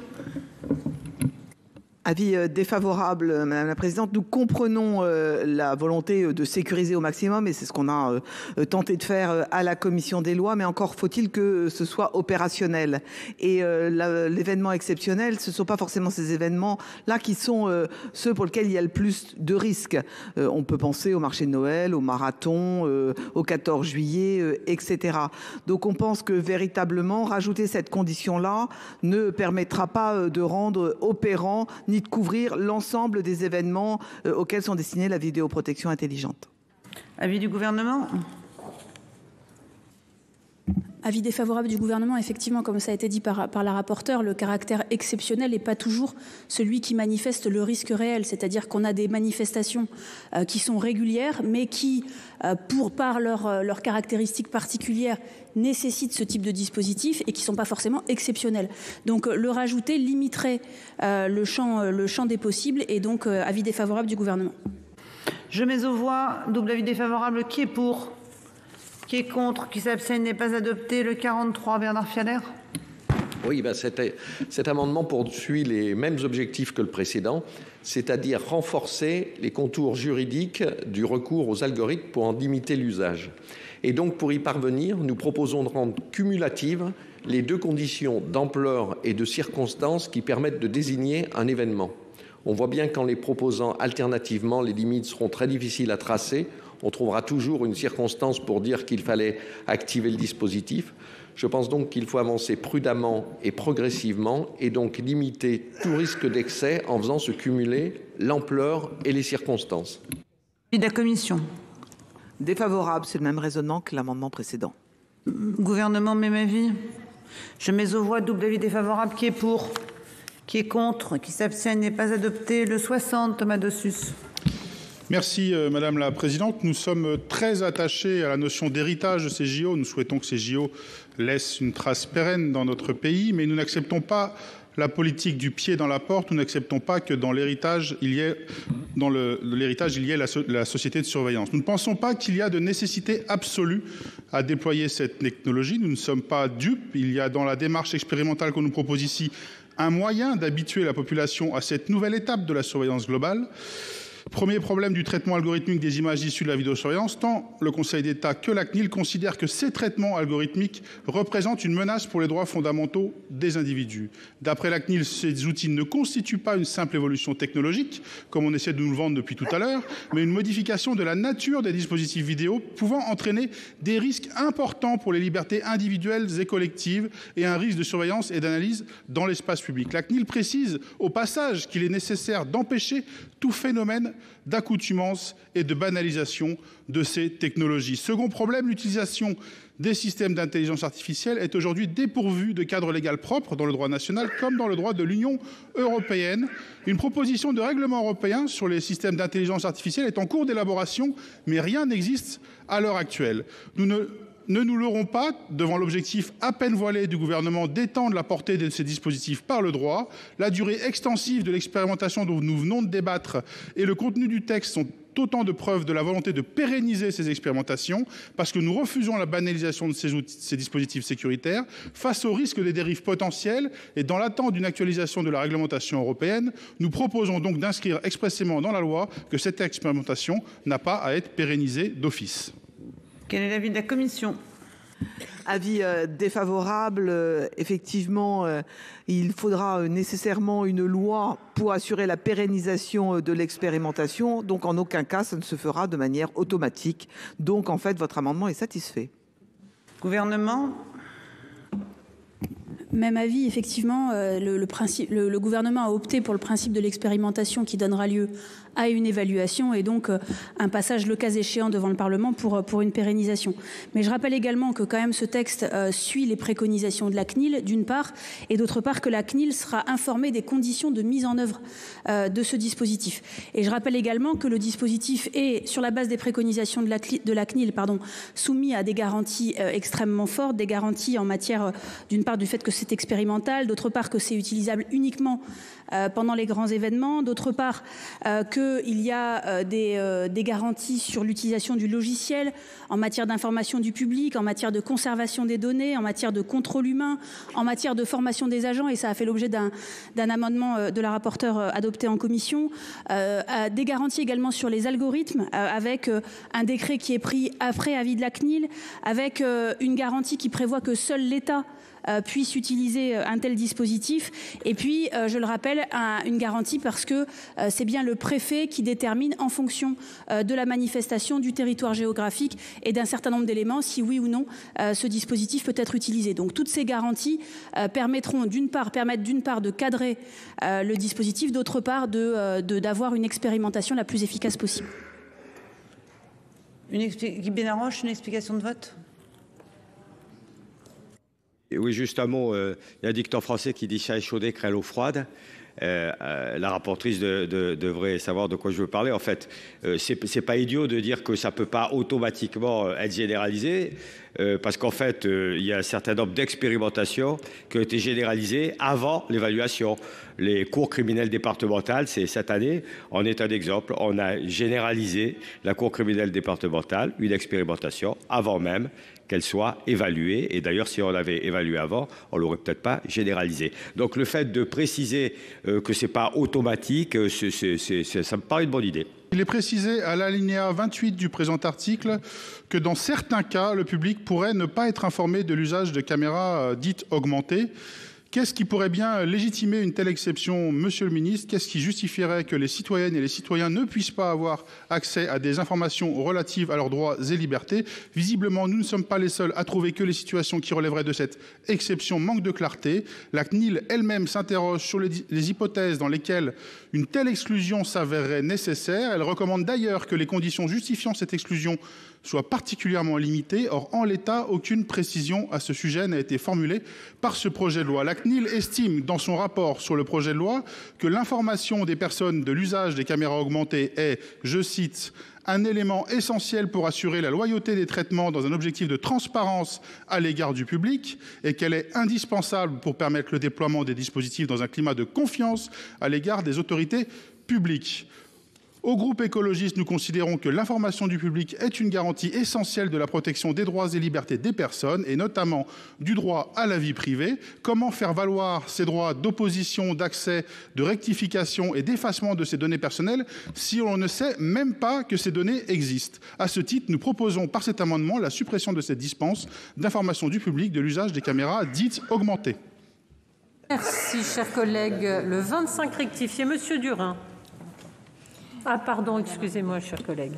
Avis défavorable, Madame la Présidente. Nous comprenons la volonté de sécuriser au maximum et c'est ce qu'on a tenté de faire à la Commission des lois, mais encore faut-il que ce soit opérationnel. Et l'événement exceptionnel, ce ne sont pas forcément ces événements-là qui sont ceux pour lesquels il y a le plus de risques. On peut penser au marché de Noël, au marathon, au 14 juillet, etc. Donc on pense que véritablement, rajouter cette condition-là ne permettra pas de rendre opérant ni de couvrir l'ensemble des événements auxquels sont destinés la vidéoprotection intelligente. Avis du gouvernement ? Avis défavorable du gouvernement. Effectivement, comme ça a été dit par la rapporteure, le caractère exceptionnel n'est pas toujours celui qui manifeste le risque réel. C'est-à-dire qu'on a des manifestations qui sont régulières, mais qui, par leurs caractéristiques particulières, nécessitent ce type de dispositif et qui ne sont pas forcément exceptionnels. Donc le rajouter limiterait le champ des possibles et donc avis défavorable du gouvernement. Je mets aux voix, double avis défavorable, qui est pour ? Qui est contre? Qui s'abstient? N'est pas adopté. Le 43, Bernard Fialer. Oui, cet amendement poursuit les mêmes objectifs que le précédent, c'est-à-dire renforcer les contours juridiques du recours aux algorithmes pour en limiter l'usage. Et donc, pour y parvenir, nous proposons de rendre cumulatives les 2 conditions d'ampleur et de circonstances qui permettent de désigner un événement. On voit bien qu'en les proposant alternativement, les limites seront très difficiles à tracer. On trouvera toujours une circonstance pour dire qu'il fallait activer le dispositif. Je pense donc qu'il faut avancer prudemment et progressivement et donc limiter tout risque d'excès en faisant se cumuler l'ampleur et les circonstances. Et de la Commission. Défavorable, c'est le même raisonnement que l'amendement précédent. Gouvernement, même avis. Je mets aux voix double avis défavorable. Qui est pour? Qui est contre? Qui s'abstient? Il n'est pas adopté. Le 60, Thomas Dossus. Merci Madame la Présidente. Nous sommes très attachés à la notion d'héritage de ces JO. Nous souhaitons que ces JO laissent une trace pérenne dans notre pays, mais nous n'acceptons pas la politique du pied dans la porte. Nous n'acceptons pas que dans l'héritage, il y ait la société de surveillance. Nous ne pensons pas qu'il y a de nécessité absolue à déployer cette technologie. Nous ne sommes pas dupes. Il y a dans la démarche expérimentale qu'on nous propose ici un moyen d'habituer la population à cette nouvelle étape de la surveillance globale. Premier problème du traitement algorithmique des images issues de la vidéosurveillance, tant le Conseil d'État que la CNIL considèrent que ces traitements algorithmiques représentent une menace pour les droits fondamentaux des individus. D'après la CNIL, ces outils ne constituent pas une simple évolution technologique, comme on essaie de nous le vendre depuis tout à l'heure, mais une modification de la nature des dispositifs vidéo pouvant entraîner des risques importants pour les libertés individuelles et collectives et un risque de surveillance et d'analyse dans l'espace public. La CNIL précise au passage qu'il est nécessaire d'empêcher tout phénomène d'accoutumance et de banalisation de ces technologies. Second problème, l'utilisation des systèmes d'intelligence artificielle est aujourd'hui dépourvue de cadre légal propre dans le droit national comme dans le droit de l'Union européenne. Une proposition de règlement européen sur les systèmes d'intelligence artificielle est en cours d'élaboration, mais rien n'existe à l'heure actuelle. Nous ne nous leurrons pas devant l'objectif à peine voilé du gouvernement d'étendre la portée de ces dispositifs par le droit. La durée extensive de l'expérimentation dont nous venons de débattre et le contenu du texte sont autant de preuves de la volonté de pérenniser ces expérimentations parce que nous refusons la banalisation de ces dispositifs sécuritaires face au risque des dérives potentielles et dans l'attente d'une actualisation de la réglementation européenne. Nous proposons donc d'inscrire expressément dans la loi que cette expérimentation n'a pas à être pérennisée d'office. Quel est l'avis de la commission? Avis défavorable. Effectivement, il faudra nécessairement une loi pour assurer la pérennisation de l'expérimentation. Donc, en aucun cas, ça ne se fera de manière automatique. Donc, en fait, votre amendement est satisfait. Gouvernement? Même avis, effectivement, le gouvernement a opté pour le principe de l'expérimentation qui donnera lieu à une évaluation et donc un passage, le cas échéant, devant le Parlement pour une pérennisation. Mais je rappelle également que quand même ce texte suit les préconisations de la CNIL, d'une part, et d'autre part que la CNIL sera informée des conditions de mise en œuvre de ce dispositif. Et je rappelle également que le dispositif est, sur la base des préconisations de la CNIL, soumis à des garanties extrêmement fortes, des garanties en matière, d'une part, du fait que c'est expérimental, d'autre part que c'est utilisable uniquement pendant les grands événements, d'autre part qu'il y a des garanties sur l'utilisation du logiciel en matière d'information du public, en matière de conservation des données, en matière de contrôle humain, en matière de formation des agents, et ça a fait l'objet d'un amendement de la rapporteure adopté en commission, des garanties également sur les algorithmes, avec un décret qui est pris après avis de la CNIL, avec une garantie qui prévoit que seul l'État puisse utiliser un tel dispositif. Et puis, je le rappelle, une garantie parce que c'est bien le préfet qui détermine en fonction de la manifestation du territoire géographique et d'un certain nombre d'éléments si oui ou non ce dispositif peut être utilisé. Donc toutes ces garanties permettent d'une part de cadrer le dispositif, d'autre part d'avoir une expérimentation la plus efficace possible. Guy Benarroche, une explication de vote? Oui, juste un mot. Il y a un dicton français qui dit « chat échaudé crée l'eau froide ». La rapportrice devrait savoir de quoi je veux parler. En fait, c'est pas idiot de dire que ça peut pas automatiquement être généralisé, parce qu'en fait, il y a un certain nombre d'expérimentations qui ont été généralisées avant l'évaluation. Les cours criminelles départementales, c'est cette année, en est un exemple. On a généralisé la cour criminelle départementale, une expérimentation, avant même qu'elle soit évaluée. Et d'ailleurs, si on l'avait évaluée avant, on l'aurait peut-être pas généralisée. Donc le fait de préciser que c'est pas automatique, ça me paraît une bonne idée. Il est précisé à l'alinéa 28 du présent article que dans certains cas, le public pourrait ne pas être informé de l'usage de caméras dites augmentées. Qu'est-ce qui pourrait bien légitimer une telle exception, monsieur le ministre? Qu'est-ce qui justifierait que les citoyennes et les citoyens ne puissent pas avoir accès à des informations relatives à leurs droits et libertés? Visiblement, nous ne sommes pas les seuls à trouver que les situations qui relèveraient de cette exception manquent de clarté. La CNIL elle-même s'interroge sur les hypothèses dans lesquelles une telle exclusion s'avérerait nécessaire. Elle recommande d'ailleurs que les conditions justifiant cette exclusion soit particulièrement limitée. Or, en l'état, aucune précision à ce sujet n'a été formulée par ce projet de loi. La CNIL estime dans son rapport sur le projet de loi que l'information des personnes de l'usage des caméras augmentées est, je cite, un élément essentiel pour assurer la loyauté des traitements dans un objectif de transparence à l'égard du public et qu'elle est indispensable pour permettre le déploiement des dispositifs dans un climat de confiance à l'égard des autorités publiques. Au groupe écologiste, nous considérons que l'information du public est une garantie essentielle de la protection des droits et libertés des personnes, et notamment du droit à la vie privée. Comment faire valoir ces droits d'opposition, d'accès, de rectification et d'effacement de ces données personnelles si on ne sait même pas que ces données existent? À ce titre, nous proposons par cet amendement la suppression de cette dispense d'information du public de l'usage des caméras dites augmentées. Merci, cher collègue. Le 25 rectifié, Monsieur Durin. Ah pardon, excusez-moi, chers collègues.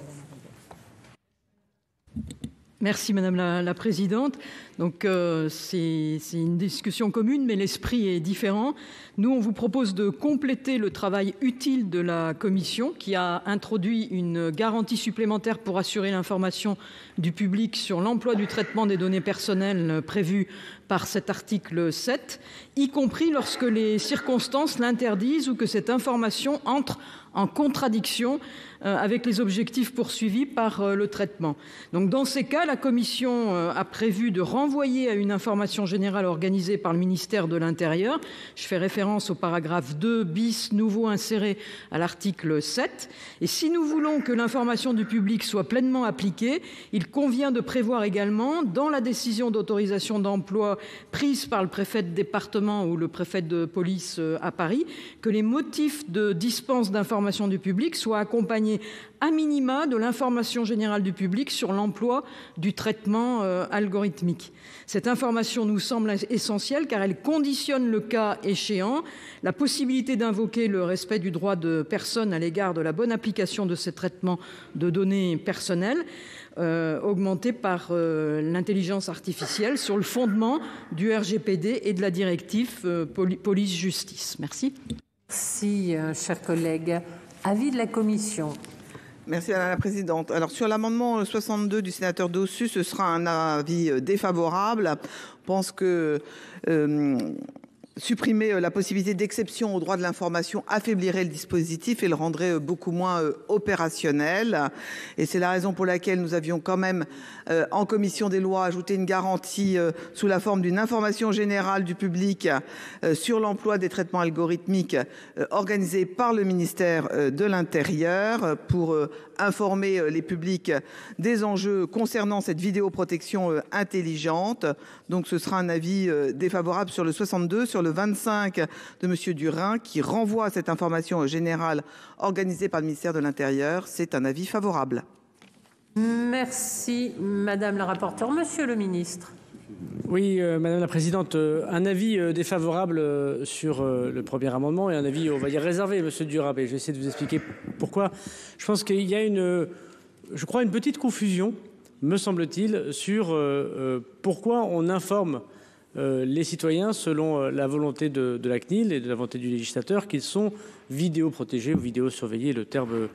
Merci Madame la Présidente. Donc c'est une discussion commune, mais l'esprit est différent. Nous, on vous propose de compléter le travail utile de la Commission qui a introduit une garantie supplémentaire pour assurer l'information du public sur l'emploi du traitement des données personnelles prévues par cet article 7, y compris lorsque les circonstances l'interdisent ou que cette information entre en contradiction avec les objectifs poursuivis par le traitement. Donc dans ces cas, la Commission a prévu de renvoyer à une information générale organisée par le ministère de l'Intérieur. Je fais référence au paragraphe 2 bis nouveau inséré à l'article 7. Et si nous voulons que l'information du public soit pleinement appliquée, il convient de prévoir également dans la décision d'autorisation d'emploi prise par le préfet de département ou le préfet de police à Paris que les motifs de dispense d'information du public soient accompagnés à minima de l'information générale du public sur l'emploi du traitement algorithmique. Cette information nous semble essentielle car elle conditionne le cas échéant, la possibilité d'invoquer le respect du droit de personne à l'égard de la bonne application de ces traitements de données personnelles augmentés par l'intelligence artificielle sur le fondement du RGPD et de la directive police-justice. Merci. Merci, chers collègues. Avis de la Commission. Merci Madame la Présidente. Alors sur l'amendement 62 du sénateur Dossus, ce sera un avis défavorable. Je pense que supprimer la possibilité d'exception au droit de l'information affaiblirait le dispositif et le rendrait beaucoup moins opérationnel. Et c'est la raison pour laquelle nous avions quand même en commission des lois ajouté une garantie sous la forme d'une information générale du public sur l'emploi des traitements algorithmiques organisés par le ministère de l'Intérieur pour informer les publics des enjeux concernant cette vidéoprotection intelligente. Donc ce sera un avis défavorable sur le 62, sur le 25 de Monsieur Durin qui renvoie à cette information générale organisée par le ministère de l'Intérieur. C'est un avis favorable. Merci Madame la rapporteure. Monsieur le ministre. Oui, Madame la Présidente, un avis défavorable sur le premier amendement et un avis, on va dire, réservé, Monsieur Durin. Je vais essayer de vous expliquer pourquoi. Je pense qu'il y a une petite confusion, me semble-t-il, sur pourquoi on informe les citoyens selon la volonté de la CNIL et de la volonté du législateur qu'ils sont vidéoprotégés ou vidéosurveillés, le terme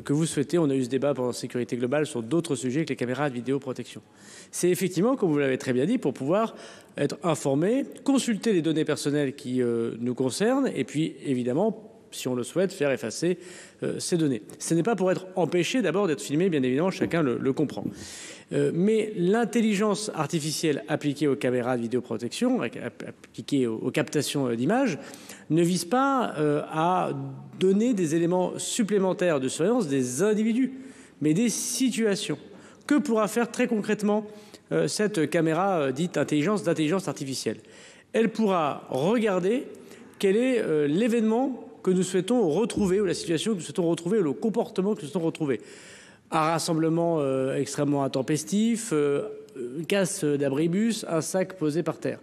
que vous souhaitez. On a eu ce débat pendant sécurité globale sur d'autres sujets que les caméras de vidéoprotection. C'est effectivement, comme vous l'avez très bien dit, pour pouvoir être informé, consulter les données personnelles qui nous concernent et puis évidemment, si on le souhaite, faire effacer ces données. Ce n'est pas pour être empêché d'abord d'être filmé, bien évidemment, chacun le comprend. Mais l'intelligence artificielle appliquée aux caméras de vidéoprotection, appliquée aux captations d'images, ne vise pas à donner des éléments supplémentaires de surveillance des individus, mais des situations. Que pourra faire très concrètement cette caméra dite d'intelligence artificielle? Elle pourra regarder quel est l'événement que nous souhaitons retrouver, ou la situation que nous souhaitons retrouver, ou le comportement que nous souhaitons retrouver. Un rassemblement extrêmement intempestif, une casse d'abribus, un sac posé par terre.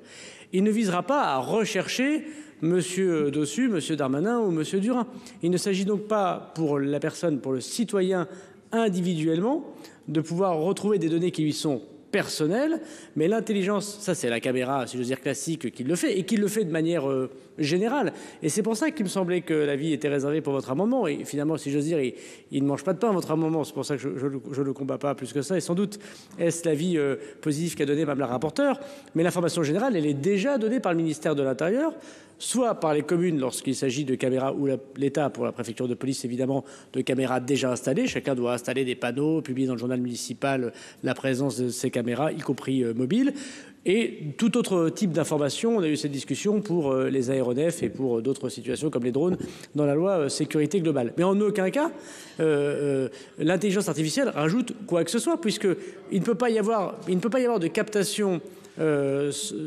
Il ne visera pas à rechercher Monsieur Dossus, Monsieur Darmanin ou Monsieur Durin. Il ne s'agit donc pas pour la personne, pour le citoyen individuellement, de pouvoir retrouver des données qui lui sont personnel, mais l'intelligence, ça c'est la caméra, si j'ose dire classique, qui le fait et qui le fait de manière générale. Et c'est pour ça qu'il me semblait que l'avis était réservé pour votre amendement. Et finalement, si j'ose dire, il ne mange pas de pain votre amendement. C'est pour ça que je le combats pas plus que ça. Et sans doute est-ce l'avis positif qu'a donné Mme la rapporteure. Mais l'information générale, elle est déjà donnée par le ministère de l'Intérieur, soit par les communes lorsqu'il s'agit de caméras, ou l'État pour la préfecture de police évidemment, de caméras déjà installées. Chacun doit installer des panneaux, publier dans le journal municipal la présence de ces caméras, y compris mobiles. Et tout autre type d'information, on a eu cette discussion pour les aéronefs et pour d'autres situations comme les drones dans la loi sécurité globale. Mais en aucun cas, l'intelligence artificielle rajoute quoi que ce soit, puisqu'il ne peut pas y avoir de captation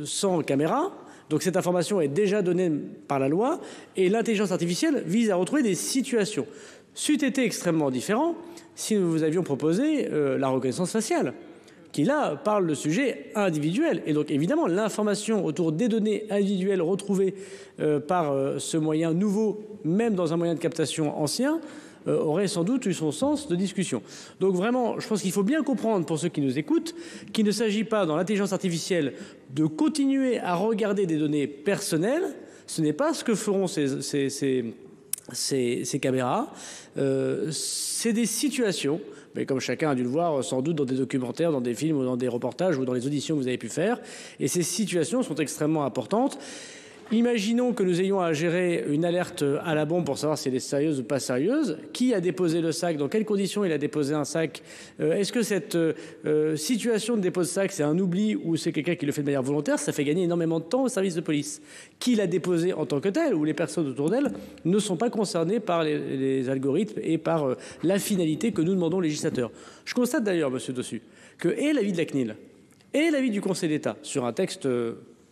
sans caméra. Donc cette information est déjà donnée par la loi et l'intelligence artificielle vise à retrouver des situations. C'eût été extrêmement différent si nous vous avions proposé la reconnaissance faciale, qui là parle de sujets individuels. Et donc évidemment l'information autour des données individuelles retrouvées par ce moyen nouveau, même dans un moyen de captation ancien, aurait sans doute eu son sens de discussion. Donc vraiment, je pense qu'il faut bien comprendre pour ceux qui nous écoutent qu'il ne s'agit pas dans l'intelligence artificielle de continuer à regarder des données personnelles. Ce n'est pas ce que feront ces caméras. C'est des situations, mais comme chacun a dû le voir sans doute dans des documentaires, dans des films ou dans des reportages ou dans les auditions que vous avez pu faire. Et ces situations sont extrêmement importantes. Imaginons que nous ayons à gérer une alerte à la bombe pour savoir si elle est sérieuse ou pas sérieuse. Qui a déposé le sac? Dans quelles conditions il a déposé un sac? Est-ce que cette situation de dépôt de sac, c'est un oubli ou c'est quelqu'un qui le fait de manière volontaire? Ça fait gagner énormément de temps au service de police. Qui l'a déposé en tant que tel ou les personnes autour d'elle ne sont pas concernées par les algorithmes et par la finalité que nous demandons aux législateurs. Je constate d'ailleurs, monsieur Dossus, que et l'avis de la CNIL et l'avis du Conseil d'État sur un texte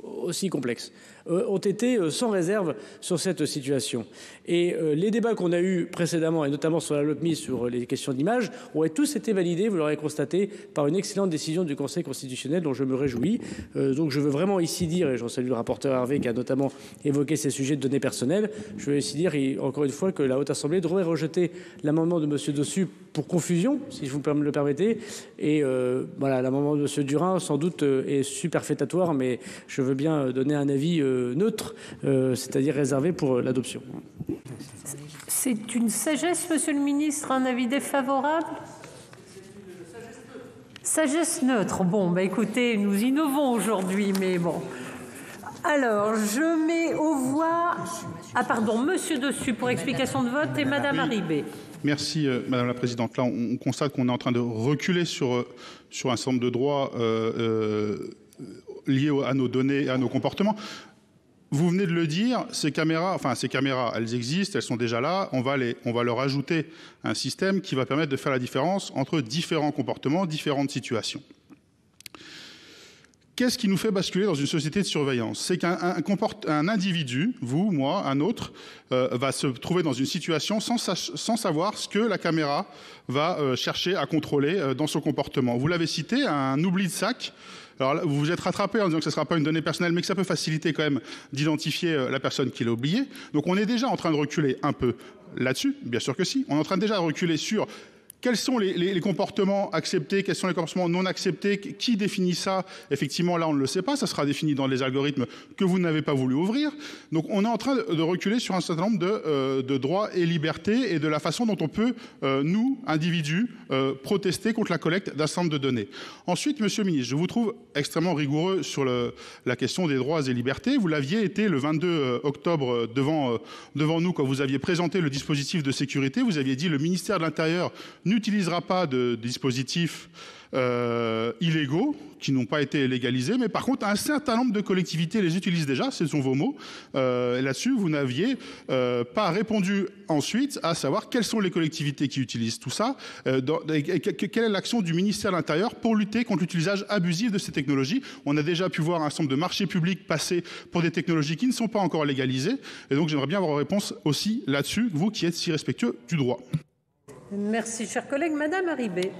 aussi complexe ont été sans réserve sur cette situation. Et les débats qu'on a eus précédemment, et notamment sur la LOPMI, sur les questions d'image, ont tous été validés, vous l'aurez constaté, par une excellente décision du Conseil constitutionnel dont je me réjouis. Donc je veux vraiment ici dire, et j'en salue le rapporteur Hervé qui a notamment évoqué ces sujets de données personnelles, je veux ici dire encore une fois que la Haute Assemblée devrait rejeter l'amendement de M. Dossus pour confusion, si vous me le permettez. Et voilà, l'amendement de M. Durin sans doute est superfétatoire, mais je veux bien donner un avis neutre, c'est-à-dire réservé pour l'adoption. C'est une sagesse, monsieur le ministre, un avis défavorable? Sagesse neutre. Bon, bah écoutez, nous innovons aujourd'hui, mais bon. Alors, je mets aux voix... Ah pardon, monsieur Dossus pour explication de vote et madame Harribey. Merci Madame la Présidente. Là, on constate qu'on est en train de reculer sur un certain nombre de droits liés à nos données et à nos comportements. Vous venez de le dire, ces caméras, elles existent, elles sont déjà là. On va leur ajouter un système qui va permettre de faire la différence entre différents comportements, différentes situations. Qu'est-ce qui nous fait basculer dans une société de surveillance? C'est qu'un individu, vous, moi, un autre, va se trouver dans une situation sans savoir ce que la caméra va chercher à contrôler dans son comportement. Vous l'avez cité, un oubli de sac. Alors là, vous vous êtes rattrapé en disant que ce ne sera pas une donnée personnelle, mais que ça peut faciliter quand même d'identifier la personne qui l'a oublié. Donc on est déjà en train de reculer un peu là-dessus, bien sûr que si. On est en train déjà de reculer sur quels sont les comportements acceptés, quels sont les comportements non acceptés, qui définit ça? Effectivement, là, on ne le sait pas, ça sera défini dans les algorithmes que vous n'avez pas voulu ouvrir. Donc on est en train de reculer sur un certain nombre de droits et libertés et de la façon dont on peut, nous, individus, protester contre la collecte d'un certain nombre de données. Ensuite, monsieur le ministre, je vous trouve extrêmement rigoureux sur la question des droits et libertés. Vous l'aviez été le 22 octobre devant nous quand vous aviez présenté le dispositif de sécurité. Vous aviez dit le ministère de l'Intérieur n'utilisera pas de dispositifs illégaux qui n'ont pas été légalisés, mais par contre un certain nombre de collectivités les utilisent déjà, ce sont vos mots. Là-dessus, vous n'aviez pas répondu ensuite à savoir quelles sont les collectivités qui utilisent tout ça, quelle est l'action du ministère de l'Intérieur pour lutter contre l'utilisation abusif de ces technologies. On a déjà pu voir un certain nombre de marchés publics passer pour des technologies qui ne sont pas encore légalisées, et donc j'aimerais bien avoir une réponse aussi là-dessus, vous qui êtes si respectueux du droit. Merci, cher collègue. Madame Harribey.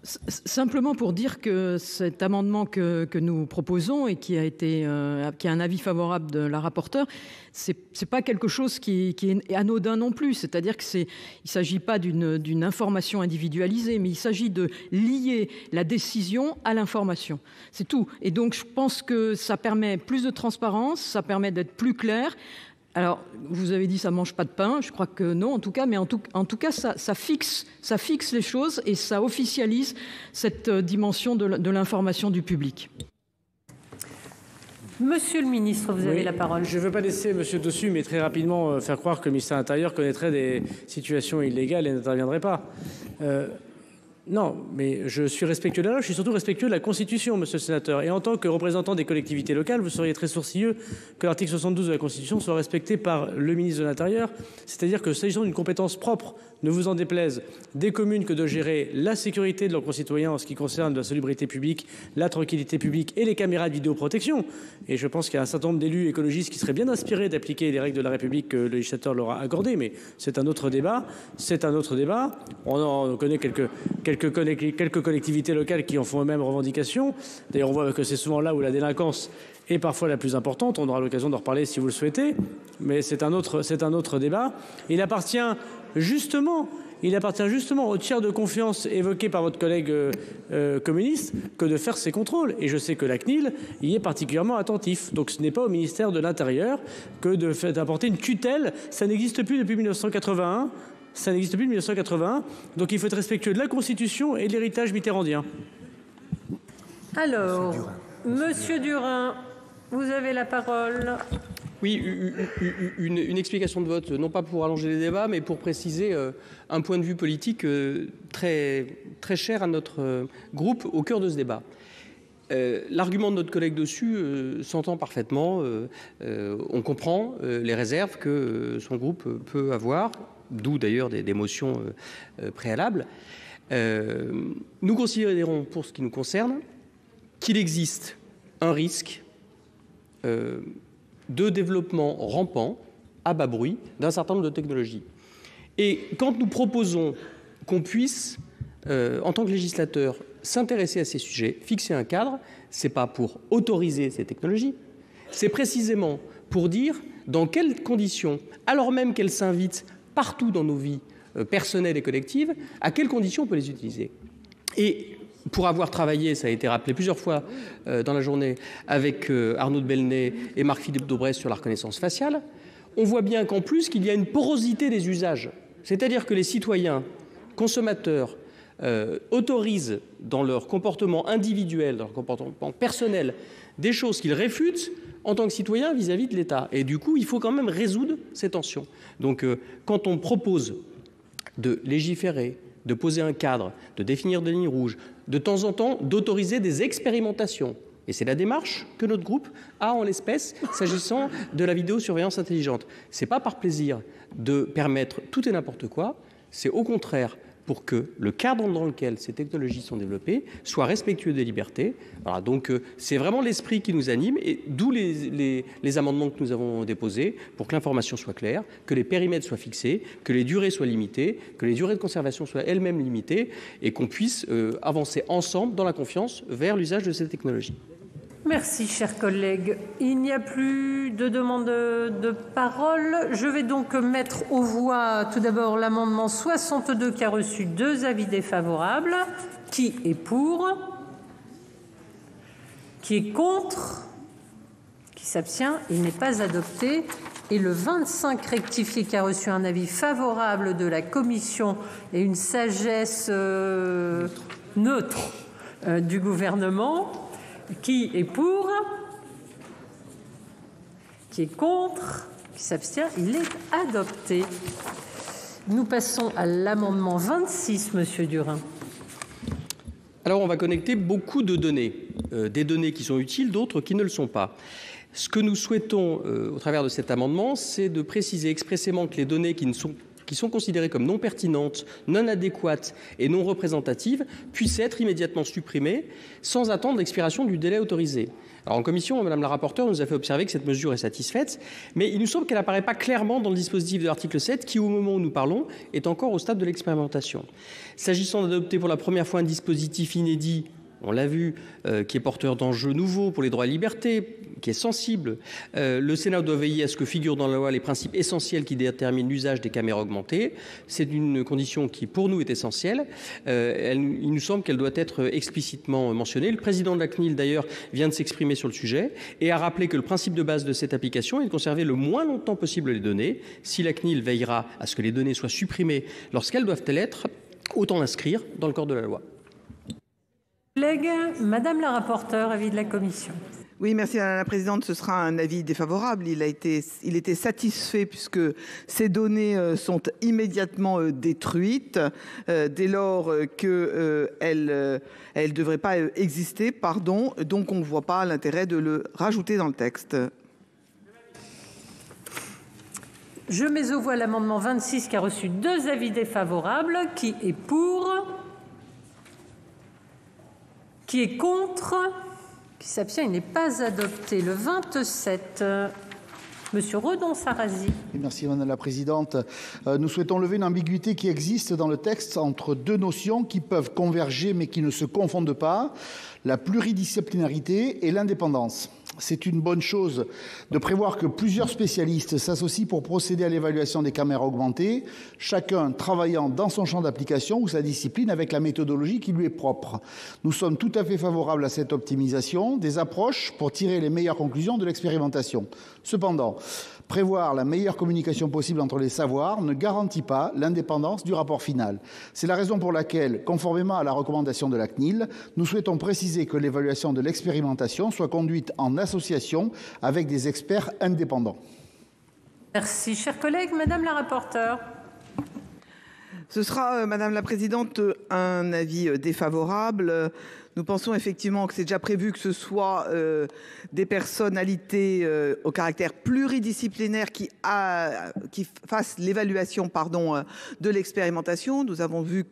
Simplement pour dire que cet amendement que nous proposons et qui a un avis favorable de la rapporteure, c'est pas quelque chose qui est anodin non plus. C'est-à-dire que il s'agit pas d'une information individualisée, mais il s'agit de lier la décision à l'information. C'est tout. Et donc je pense que ça permet plus de transparence, ça permet d'être plus clair. Alors, vous avez dit ça mange pas de pain, je crois que non, en tout cas, mais en tout cas, ça fixe les choses et ça officialise cette dimension de l'information du public. Monsieur le ministre, vous avez la parole. Je ne veux pas laisser Monsieur Dossus, mais très rapidement faire croire que le ministère de l'Intérieur connaîtrait des situations illégales et n'interviendrait pas. Non, mais je suis respectueux de la loi, je suis surtout respectueux de la Constitution, monsieur le sénateur. Et en tant que représentant des collectivités locales, vous seriez très sourcilleux que l'article 72 de la Constitution soit respecté par le ministre de l'Intérieur. C'est-à-dire que s'agissant d'une compétence propre, ne vous en déplaise, des communes que de gérer la sécurité de leurs concitoyens en ce qui concerne la salubrité publique, la tranquillité publique et les caméras de vidéoprotection. Et je pense qu'il y a un certain nombre d'élus écologistes qui seraient bien inspirés d'appliquer les règles de la République que le législateur leur a accordées. Mais c'est un autre débat. C'est un autre débat. On en connaît quelques collectivités locales qui en font eux-mêmes revendication. D'ailleurs, on voit que c'est souvent là où la délinquance est parfois la plus importante. On aura l'occasion d'en reparler si vous le souhaitez. Mais c'est un autre débat. Il appartient justement au tiers de confiance évoqué par votre collègue communiste que de faire ces contrôles. Et je sais que la CNIL y est particulièrement attentif. Donc ce n'est pas au ministère de l'Intérieur que d'apporter une tutelle. Ça n'existe plus depuis 1981. Ça n'existe plus depuis 1981. Donc il faut être respectueux de la Constitution et de l'héritage mitterrandien. Alors, Monsieur Durin, vous avez la parole. Oui, une explication de vote, non pas pour allonger les débats, mais pour préciser un point de vue politique très, très cher à notre groupe au cœur de ce débat. L'argument de notre collègue dessus s'entend parfaitement. On comprend les réserves que son groupe peut avoir, d'où d'ailleurs des motions préalables. Nous considérons, pour ce qui nous concerne, qu'il existe un risque de développement rampant, à bas bruit, d'un certain nombre de technologies. Et quand nous proposons qu'on puisse, en tant que législateur, s'intéresser à ces sujets, fixer un cadre, ce n'est pas pour autoriser ces technologies, c'est précisément pour dire dans quelles conditions, alors même qu'elles s'invitent partout dans nos vies personnelles et collectives, à quelles conditions on peut les utiliser. Et pour avoir travaillé, ça a été rappelé plusieurs fois dans la journée, avec Arnaud de Belenet et Marc-Philippe Daubresse sur la reconnaissance faciale, on voit bien qu'en plus, qu'il y a une porosité des usages. C'est-à-dire que les citoyens, consommateurs, autorisent dans leur comportement individuel, dans leur comportement personnel, des choses qu'ils réfutent en tant que citoyens vis-à-vis de l'État. Et du coup, il faut quand même résoudre ces tensions. Donc, quand on propose de légiférer, de poser un cadre, de définir des lignes rouges, de temps en temps d'autoriser des expérimentations. Et c'est la démarche que notre groupe a en l'espèce s'agissant de la vidéosurveillance intelligente. Ce n'est pas par plaisir de permettre tout et n'importe quoi, c'est au contraire pour que le cadre dans lequel ces technologies sont développées soit respectueux des libertés. Voilà, donc c'est vraiment l'esprit qui nous anime, et d'où les amendements que nous avons déposés pour que l'information soit claire, que les périmètres soient fixés, que les durées soient limitées, que les durées de conservation soient elles-mêmes limitées, et qu'on puisse avancer ensemble dans la confiance vers l'usage de ces technologies. Merci, chers collègues. Il n'y a plus de demande de parole. Je vais donc mettre aux voix tout d'abord l'amendement 62 qui a reçu 2 avis défavorables. Qui est pour? Qui est contre? Qui s'abstient? Il n'est pas adopté. Et le 25 rectifié qui a reçu un avis favorable de la commission et une sagesse neutre du gouvernement. Qui est pour? Qui est contre? Qui s'abstient? Il est adopté. Nous passons à l'amendement 26, monsieur Durin. Alors, on va connecter beaucoup de données, des données qui sont utiles, d'autres qui ne le sont pas. Ce que nous souhaitons, au travers de cet amendement, c'est de préciser expressément que les données qui ne sont qui sont considérées comme non pertinentes, non adéquates et non représentatives puissent être immédiatement supprimées sans attendre l'expiration du délai autorisé. Alors en commission, Madame la rapporteure nous a fait observer que cette mesure est satisfaite, mais il nous semble qu'elle n'apparaît pas clairement dans le dispositif de l'article 7 qui, au moment où nous parlons, est encore au stade de l'expérimentation. S'agissant d'adopter pour la première fois un dispositif inédit, on l'a vu, qui est porteur d'enjeux nouveaux pour les droits et libertés, qui est sensible. Le Sénat doit veiller à ce que figurent dans la loi les principes essentiels qui déterminent l'usage des caméras augmentées. C'est une condition qui, pour nous, est essentielle. Il nous semble qu'elle doit être explicitement mentionnée. Le président de la CNIL, d'ailleurs, vient de s'exprimer sur le sujet et a rappelé que le principe de base de cette application est de conserver le moins longtemps possible les données. Si la CNIL veillera à ce que les données soient supprimées lorsqu'elles doivent l'être, autant l'inscrire dans le corps de la loi. Collègue, Madame la rapporteure, avis de la commission. Oui, merci Madame la Présidente. Ce sera un avis défavorable. Il était satisfait puisque ces données sont immédiatement détruites dès lors qu'elles ne devraient pas exister. Pardon. Donc on ne voit pas l'intérêt de le rajouter dans le texte. Je mets aux voix l'amendement 26 qui a reçu 2 avis défavorables. Qui est pour? Qui est contre? Qui s'abstient? Il n'est pas adopté. Le 27, Monsieur Redon-Sarrazy. Merci Madame la Présidente. Nous souhaitons lever une ambiguïté qui existe dans le texte entre 2 notions qui peuvent converger mais qui ne se confondent pas, la pluridisciplinarité et l'indépendance. C'est une bonne chose de prévoir que plusieurs spécialistes s'associent pour procéder à l'évaluation des caméras augmentées, chacun travaillant dans son champ d'application ou sa discipline avec la méthodologie qui lui est propre. Nous sommes tout à fait favorables à cette optimisation des approches pour tirer les meilleures conclusions de l'expérimentation. Cependant, prévoir la meilleure communication possible entre les savoirs ne garantit pas l'indépendance du rapport final. C'est la raison pour laquelle, conformément à la recommandation de la CNIL, nous souhaitons préciser que l'évaluation de l'expérimentation soit conduite en association avec des experts indépendants. Merci, chers collègues. Madame la rapporteure. Ce sera, Madame la Présidente, un avis défavorable. Nous pensons effectivement que c'est déjà prévu que ce soit des personnalités au caractère pluridisciplinaire qui fassent l'évaluation de l'expérimentation. Nous avons vu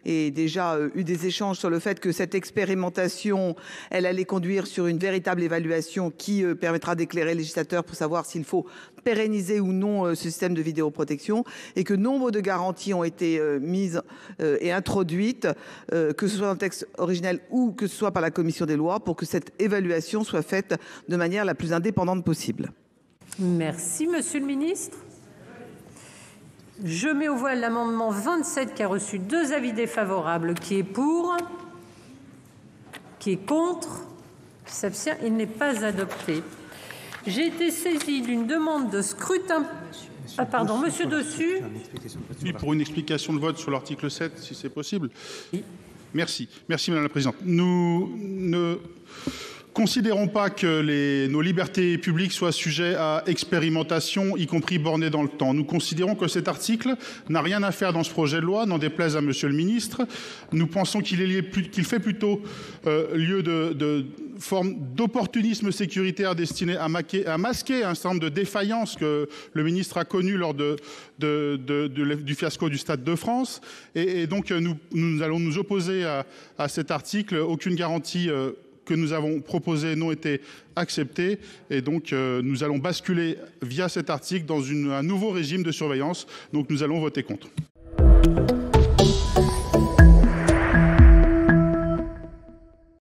et déjà eu des échanges sur le fait que cette expérimentation, elle allait conduire sur une véritable évaluation qui permettra d'éclairer le législateur pour savoir s'il faut pérenniser ou non ce système de vidéoprotection et que nombre de garanties ont été mises et introduites, que ce soit dans le texte originel ou que ce soit par la commission des lois, pour que cette évaluation soit faite de manière la plus indépendante possible. Merci, Monsieur le Ministre. Je mets aux voix l'amendement 27 qui a reçu 2 avis défavorables. Qui est pour? Qui est contre? Qui s'abstient? Il n'est pas adopté. J'ai été saisie d'une demande de scrutin. Ah pardon, Monsieur Dossus. Oui, pour une explication de vote sur l'article 7, si c'est possible. Oui. Merci. Merci Madame la Présidente. Nous ne considérons pas que nos libertés publiques soient sujets à expérimentation, y compris bornées dans le temps. Nous considérons que cet article n'a rien à faire dans ce projet de loi, n'en déplaise à Monsieur le Ministre. Nous pensons qu'il fait plutôt lieu de forme d'opportunisme sécuritaire destiné à masquer un certain nombre de défaillances que le ministre a connues lors du fiasco du Stade de France. Et donc nous allons nous opposer à cet article. Aucune garantie que nous avons proposées n'ont été acceptées. Et donc nous allons basculer via cet article dans un nouveau régime de surveillance. Donc nous allons voter contre.